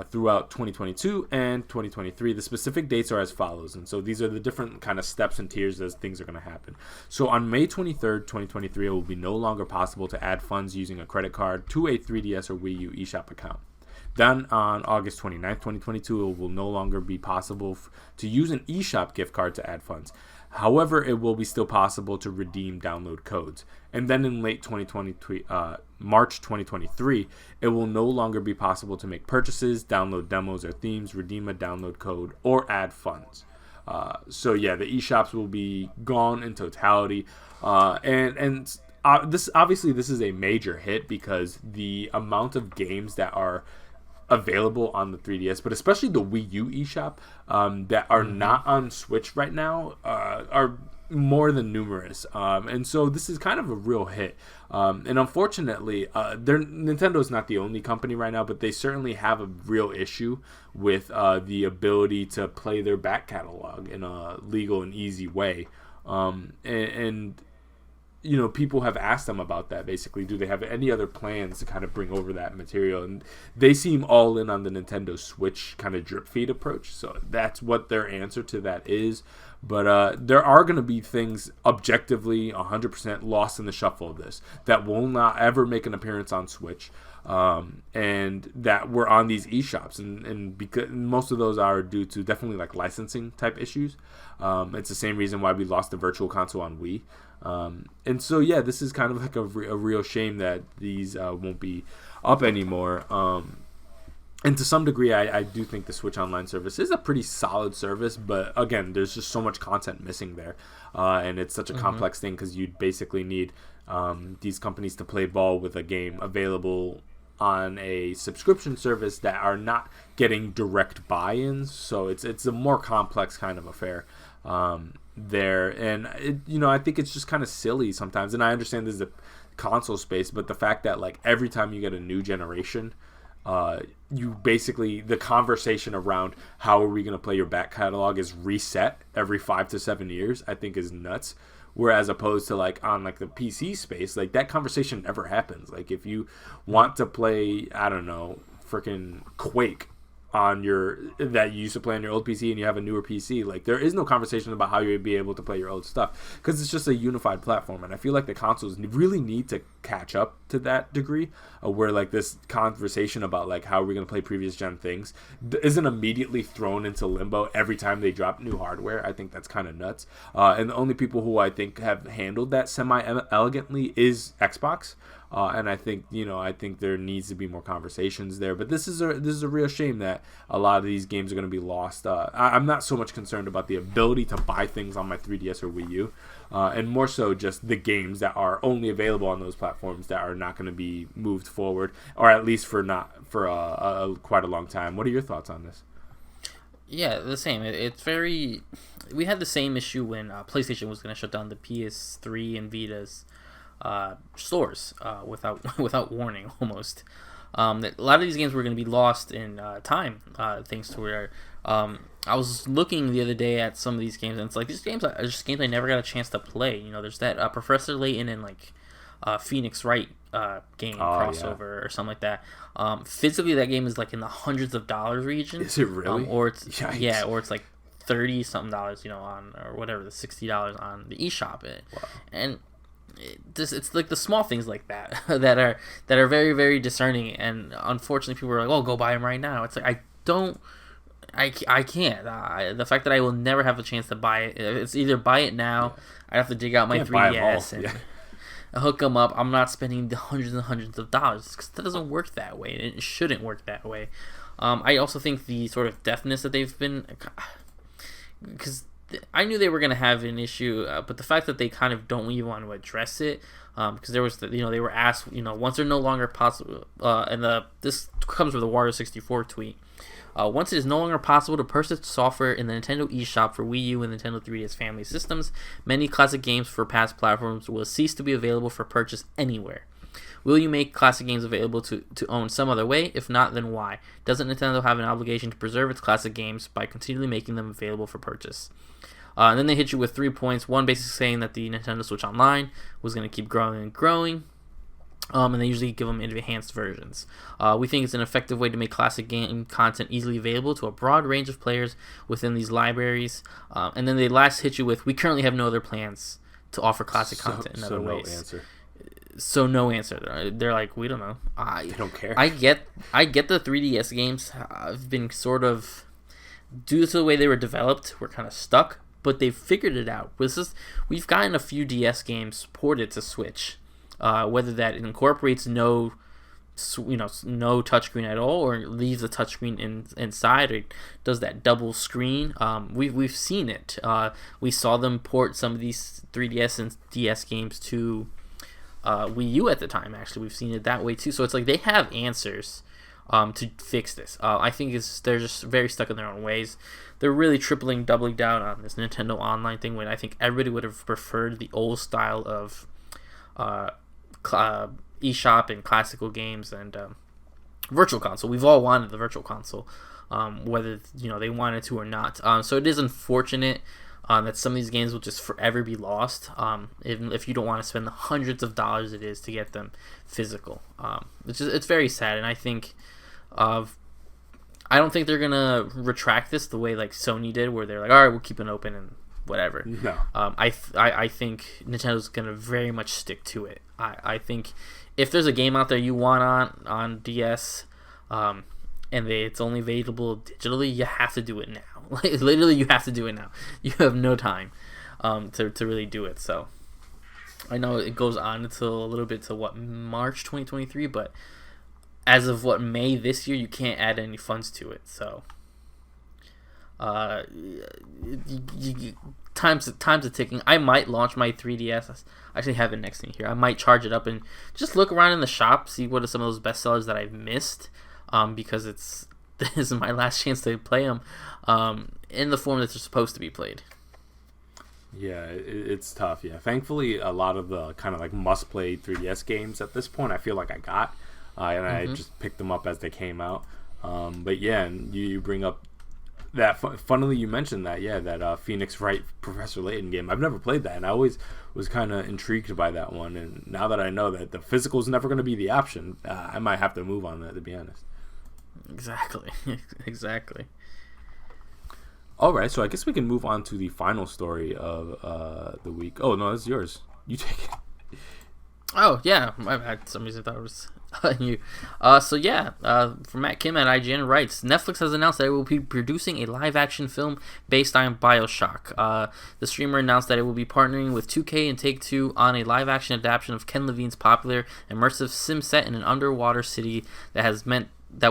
throughout 2022 and 2023. The specific dates are as follows, and so these are the different kind of steps and tiers as things are going to happen. So on May 23rd, 2023, it will be no longer possible to add funds using a credit card to a 3DS or Wii U eShop account. Then on August 29th, 2022, it will no longer be possible to use an eShop gift card to add funds. However, it will be still possible to redeem download codes. And then in late March 2023, it will no longer be possible to make purchases, download demos or themes, redeem a download code, or add funds. So yeah, the eShops will be gone in totality. This is a major hit, because the amount of games that are available on the 3DS, but especially the Wii U eShop, that are not on Switch right now, are more than numerous. And so this is kind of a real hit. And unfortunately, Nintendo is not the only company right now, but they certainly have a real issue with the ability to play their back catalog in a legal and easy way. And people have asked them about that. Basically, do they have any other plans to kind of bring over that material? And they seem all in on the Nintendo Switch kind of drip feed approach. So that's what their answer to that is. But there are going to be things objectively 100% lost in the shuffle of this that will not ever make an appearance on Switch, and that were on these eShops. And because most of those are due to definitely like licensing type issues. It's the same reason why we lost the Virtual Console on Wii. And so yeah, this is kind of like a real shame that these won't be up anymore. And to some degree, I do think the Switch Online service is a pretty solid service, but again, there's just so much content missing there, and it's such a complex thing because you'd basically need these companies to play ball with a game available on a subscription service that are not getting direct buy-ins, so it's a more complex kind of affair there, and I think it's just kind of silly sometimes, and I understand this is a console space, but the fact that like every time you get a new generation, you basically, the conversation around how are we going to play your back catalog is reset every 5 to 7 years, I think is nuts. Whereas opposed to like on like the PC space, like that conversation never happens. Like if you want to play, I don't know, freaking Quake on that you used to play on your old PC and you have a newer PC, like there is no conversation about how you'd be able to play your old stuff because it's just a unified platform. And I feel like the consoles really need to catch up to that degree, where like this conversation about like how are we going to play previous gen things isn't immediately thrown into limbo every time they drop new hardware. I think that's kind of nuts. And the only people who I think have handled that semi-elegantly is Xbox. And I think there needs to be more conversations there. But this is a real shame that a lot of these games are going to be lost. I'm not so much concerned about the ability to buy things on my 3DS or Wii U, and more so just the games that are only available on those platforms that are not going to be moved forward, or at least for quite a long time. What are your thoughts on this? Yeah, the same. It's very. We had the same issue when PlayStation was going to shut down the PS3 and Vita's stores without warning almost. A lot of these games were going to be lost in time, thanks to where I was looking the other day at some of these games, and it's like these games are just games I never got a chance to play. There's that Professor Layton and like Phoenix Wright game crossover or something like that. Physically, that game is like in the hundreds of dollars region. Is it really? Or it's or it's like $30 something, on or whatever, the $60 on the eShop. And it's like the small things like that that are very, very discerning, and unfortunately people are like, oh, go buy them right now. It's like I can't. The fact that I will never have a chance to buy it, it's either buy it now, I have to dig out my 3DS and hook them up. I'm not spending the hundreds and hundreds of dollars because that doesn't work that way, and it shouldn't work that way. I also think the sort of deafness that they've been, because I knew they were going to have an issue, but the fact that they kind of don't even want to address it, because there was, they were asked, once they're no longer possible, and this comes from the Wario 64 tweet. Once it is no longer possible to purchase software in the Nintendo eShop for Wii U and Nintendo 3DS family systems, many classic games for past platforms will cease to be available for purchase anywhere. Will you make classic games available to own some other way? If not, then why? Doesn't Nintendo have an obligation to preserve its classic games by continually making them available for purchase? And then they hit you with 3 points. One, basically saying that the Nintendo Switch Online was going to keep growing and growing. And they usually give them enhanced versions. We think it's an effective way to make classic game content easily available to a broad range of players within these libraries. And then they last hit you with, we currently have no other plans to offer classic content in other ways. No answer. They're like, we don't know. They don't care. I get the 3DS games have been sort of, due to the way they were developed, we're kind of stuck. But they've figured it out. We've gotten a few DS games ported to Switch, whether that incorporates no touchscreen at all, or leaves a touchscreen inside, or does that double screen. We've seen it. We saw them port some of these 3DS and DS games to Wii U at the time. Actually, we've seen it that way too. So it's like they have answers to fix this. I think they're just very stuck in their own ways. They're really doubling down on this Nintendo Online thing, when I think everybody would have preferred the old style of eShop and classical games and Virtual Console. We've all wanted the Virtual Console, whether they wanted to or not. So it is unfortunate that some of these games will just forever be lost, if you don't want to spend the hundreds of dollars it is to get them physical. It's very sad, and I think I don't think they're gonna retract this the way like Sony did, where they're like, all right, we'll keep it open and whatever. No. I think Nintendo's gonna very much stick to it. I think if there's a game out there you want on DS, and it's only available digitally, you have to do it now. Literally, you have to do it now. You have no time to really do it. So I know it goes on until a little bit to March 2023, but as of May this year, you can't add any funds to it. So, time's a ticking. I might launch my 3DS. I actually have it next to me here. I might charge it up and just look around in the shop, see what are some of those bestsellers that I've missed, because this is my last chance to play them in the form that they're supposed to be played. Yeah, it's tough. Yeah, thankfully, a lot of the kind of like must-play 3DS games at this point, I feel like I got, and I just picked them up as they came out. But yeah, and you bring up that. Funnily, you mentioned that. Yeah, that Phoenix Wright Professor Layton game. I've never played that, and I always was kind of intrigued by that one. And now that I know that the physical is never going to be the option, I might have to move on that, to be honest. Exactly. All right, so I guess we can move on to the final story of the week. Oh no, it's yours. You take it. Oh yeah, my bad. For some reason I thought it was you. From Matt Kim at IGN writes, Netflix has announced that it will be producing a live-action film based on Bioshock. The streamer announced that it will be partnering with 2K and Take-Two on a live-action adaptation of Ken Levine's popular immersive sim set in an underwater city that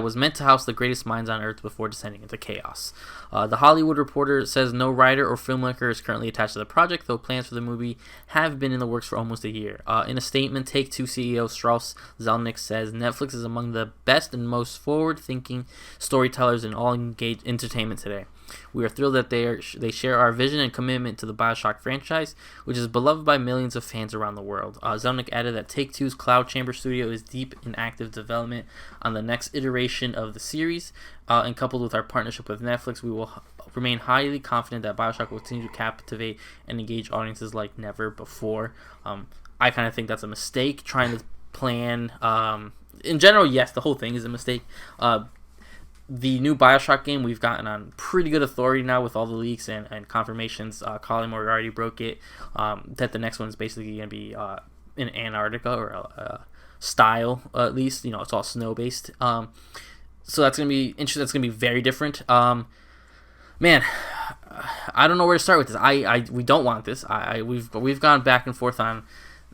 was meant to house the greatest minds on Earth before descending into chaos. The Hollywood Reporter says no writer or filmmaker is currently attached to the project, though plans for the movie have been in the works for almost a year. In a statement, Take-Two CEO Strauss Zelnick says Netflix is among the best and most forward-thinking storytellers in all engaged entertainment today. We are thrilled that they share our vision and commitment to the Bioshock franchise, which is beloved by millions of fans around the world. Zelnick added that Take-Two's Cloud Chamber studio is deep in active development on the next iteration of the series, and coupled with our partnership with Netflix, we will remain highly confident that Bioshock will continue to captivate and engage audiences like never before. I kind of think that's a mistake, trying to plan... in general, yes, the whole thing is a mistake. The new Bioshock game, we've gotten on pretty good authority now with all the leaks and confirmations. Colin Moriarty broke it, that the next one is basically going to be in Antarctica, or style, at least. It's all snow-based. So that's going to be interesting. That's going to be very different. Man, I don't know where to start with this. We don't want this. We've gone back and forth on...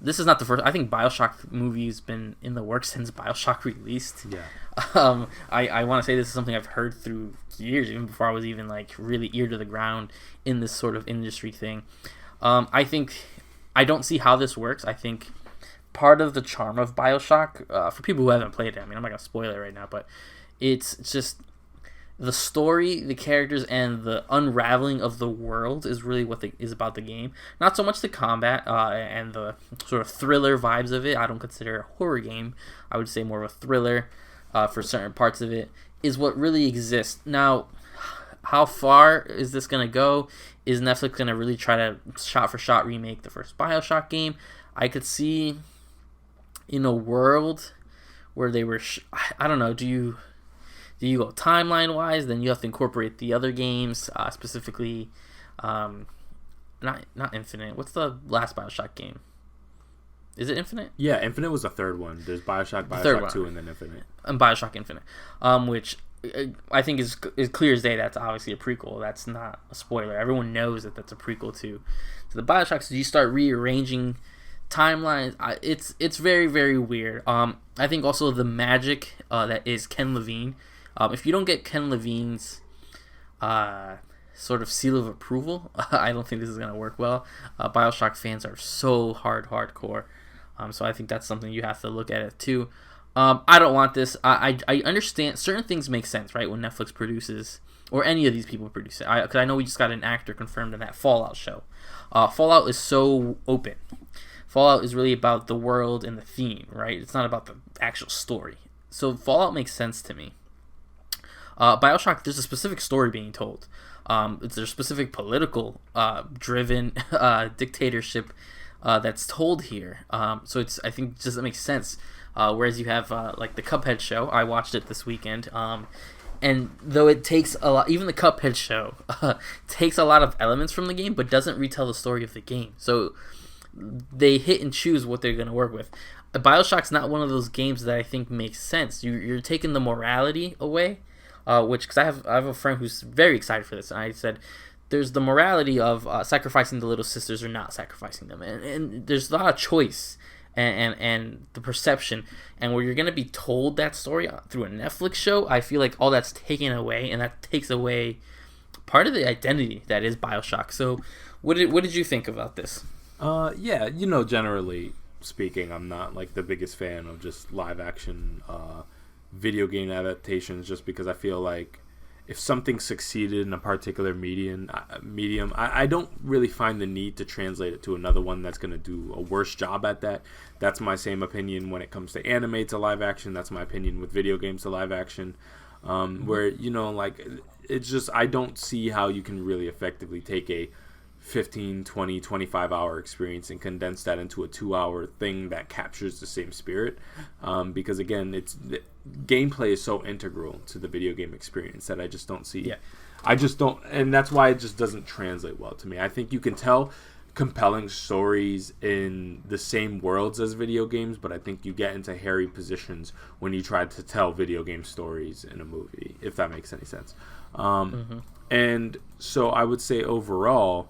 This is not the first. I think Bioshock movie has been in the works since Bioshock released. Yeah. I want to say this is something I've heard through years, even before I was even like really ear to the ground in this sort of industry thing. I don't see how this works. I think part of the charm of Bioshock, for people who haven't played it, I'm not gonna spoil it right now, but it's just the story, the characters, and the unraveling of the world is really what is about the game. Not so much the combat and the sort of thriller vibes of it. I don't consider it a horror game. I would say more of a thriller for certain parts of it is what really exists. Now, how far is this going to go? Is Netflix going to really try to shot-for-shot remake the first Bioshock game? I could see in a world where they were... I don't know, do you go timeline wise? Then you have to incorporate the other games, specifically not Infinite. What's the last Bioshock game? Is it Infinite? Yeah, Infinite was the third one. There's Bioshock 2, and then Infinite. And Bioshock Infinite, which I think is clear as day. That's obviously a prequel. That's not a spoiler. Everyone knows that that's a prequel to the Bioshock. So you start rearranging timelines. It's very, very weird. I think also the magic that is Ken Levine. If you don't get Ken Levine's sort of seal of approval, I don't think this is going to work well. Bioshock fans are so hardcore. So I think that's something you have to look at it too. I don't want this. I understand certain things make sense, right? When Netflix produces, or any of these people produce it. Because I know we just got an actor confirmed in that Fallout show. Fallout is so open. Fallout is really about the world and the theme, right? It's not about the actual story. So Fallout makes sense to me. Bioshock, there's a specific story being told. There's a specific political driven dictatorship that's told here. So I think it just makes sense. Whereas you have like the Cuphead show. I watched it this weekend. And though it takes a lot, even the Cuphead show takes a lot of elements from the game, but doesn't retell the story of the game. So they hit and choose what they're going to work with. Bioshock's not one of those games that I think makes sense. You're taking the morality away. Because I have a friend who's very excited for this, and I said, there's the morality of sacrificing the little sisters or not sacrificing them, and there's a lot of choice and the perception, and where you're gonna be told that story through a Netflix show. I feel like all that's taken away, and that takes away part of the identity that is Bioshock. So what did you think about this? Yeah, generally speaking, I'm not like the biggest fan of just live action video game adaptations, just because I feel like if something succeeded in a particular medium, I don't really find the need to translate it to another one that's going to do a worse job at that. That's my same opinion when it comes to anime to live action. That's my opinion with video games to live action. Where, like, it's just, I don't see how you can really effectively take a 15, 20, 25 hour experience and condense that into a 2-hour thing that captures the same spirit. Because again, gameplay is so integral to the video game experience that I just don't see. Yeah. I just don't, and that's why it just doesn't translate well to me. I think you can tell compelling stories in the same worlds as video games, but I think you get into hairy positions when you try to tell video game stories in a movie, if that makes any sense. And so I would say overall,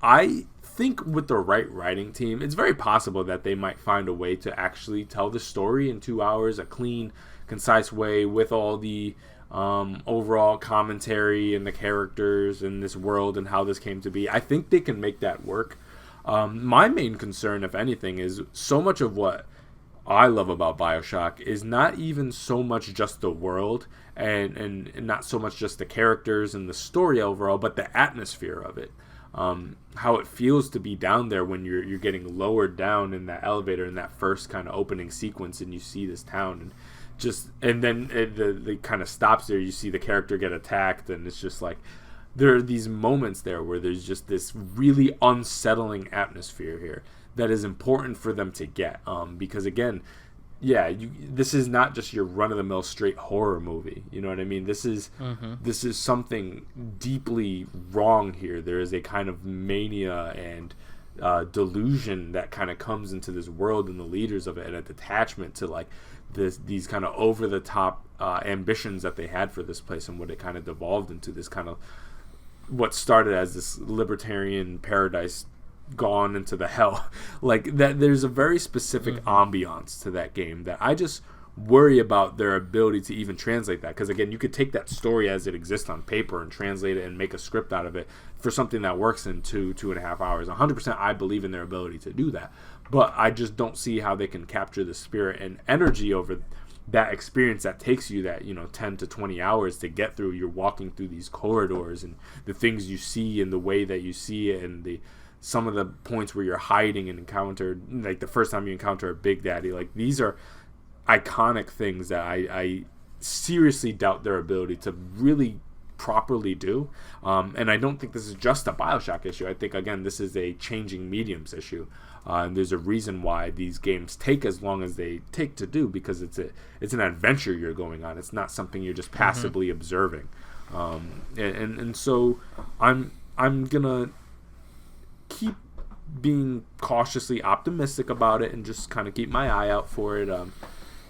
I think with the right writing team, it's very possible that they might find a way to actually tell the story in 2 hours, a clean, concise way, with all the overall commentary and the characters in this world and how this came to be. I think they can make that work. My main concern, if anything, is so much of what I love about Bioshock is not even so much just the world and not so much just the characters and the story overall, but the atmosphere of it. How it feels to be down there when you're getting lowered down in that elevator in that first kind of opening sequence, and you see this town, and then it kind of stops there. You see the character get attacked, and it's just like there are these moments there where there's just this really unsettling atmosphere here that is important for them to get. Because again, this is not just your run-of-the-mill straight horror movie. You know what I mean? This is something deeply wrong here. There is a kind of mania and delusion that kind of comes into this world and the leaders of it, and a detachment to like these kind of over-the-top ambitions that they had for this place, and what it kind of devolved into this kind of what started as this libertarian paradise gone into the hell. Like that, there's a very specific ambiance to that game that I just worry about their ability to even translate that, because again, you could take that story as it exists on paper and translate it and make a script out of it for something that works in 2.5 hours. 100% I believe in their ability to do that, but I just don't see how they can capture the spirit and energy over that experience that takes you that 10 to 20 hours to get through. You're walking through these corridors, and the things you see and the way that you see it, and some of the points where you're hiding and encountered, like the first time you encounter a Big Daddy, like these are iconic things that I seriously doubt their ability to really properly do. And I don't think this is just a Bioshock issue. I think, again, this is a changing mediums issue. And there's a reason why these games take as long as they take to do, because it's an adventure you're going on. It's not something you're just passively observing. And so I'm gonna keep being cautiously optimistic about it and just kind of keep my eye out for it.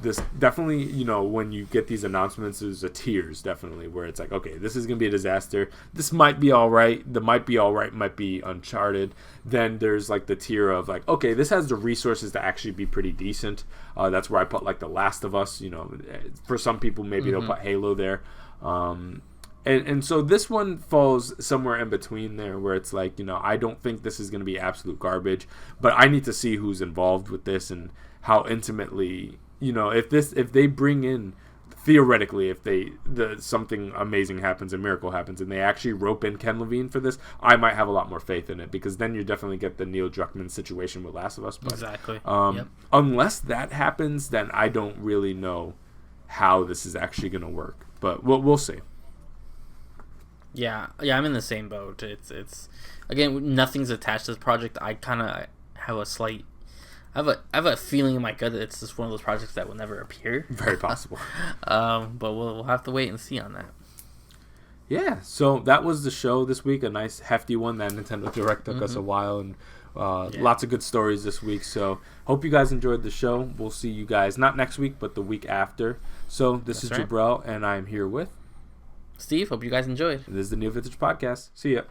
This definitely, when you get these announcements, there's a tears definitely where it's like, okay, this is gonna be a disaster. This might be all right. The might be all right might be Uncharted. Then there's like the tier of like, okay, this has the resources to actually be pretty decent. That's where I put like The Last of Us. For some people maybe they'll put Halo there. And so this one falls somewhere in between there, where it's like, I don't think this is going to be absolute garbage, but I need to see who's involved with this and how intimately, if they bring in, theoretically, if something amazing happens, a miracle happens, and they actually rope in Ken Levine for this, I might have a lot more faith in it, because then you definitely get the Neil Druckmann situation with Last of Us. But, exactly. Unless that happens, then I don't really know how this is actually going to work, but we'll see. Yeah, I'm in the same boat. It's again, nothing's attached to this project. I kind of have I have a feeling in my gut that it's just one of those projects that will never appear. Very possible. But we'll have to wait and see on that. Yeah, so that was the show this week. A nice hefty one. That Nintendo Direct took us a while, and lots of good stories this week. So hope you guys enjoyed the show. We'll see you guys not next week, but the week after. So this is Jabril, and I'm here with Steve, hope you guys enjoyed. This is the NeoVintage podcast. See ya.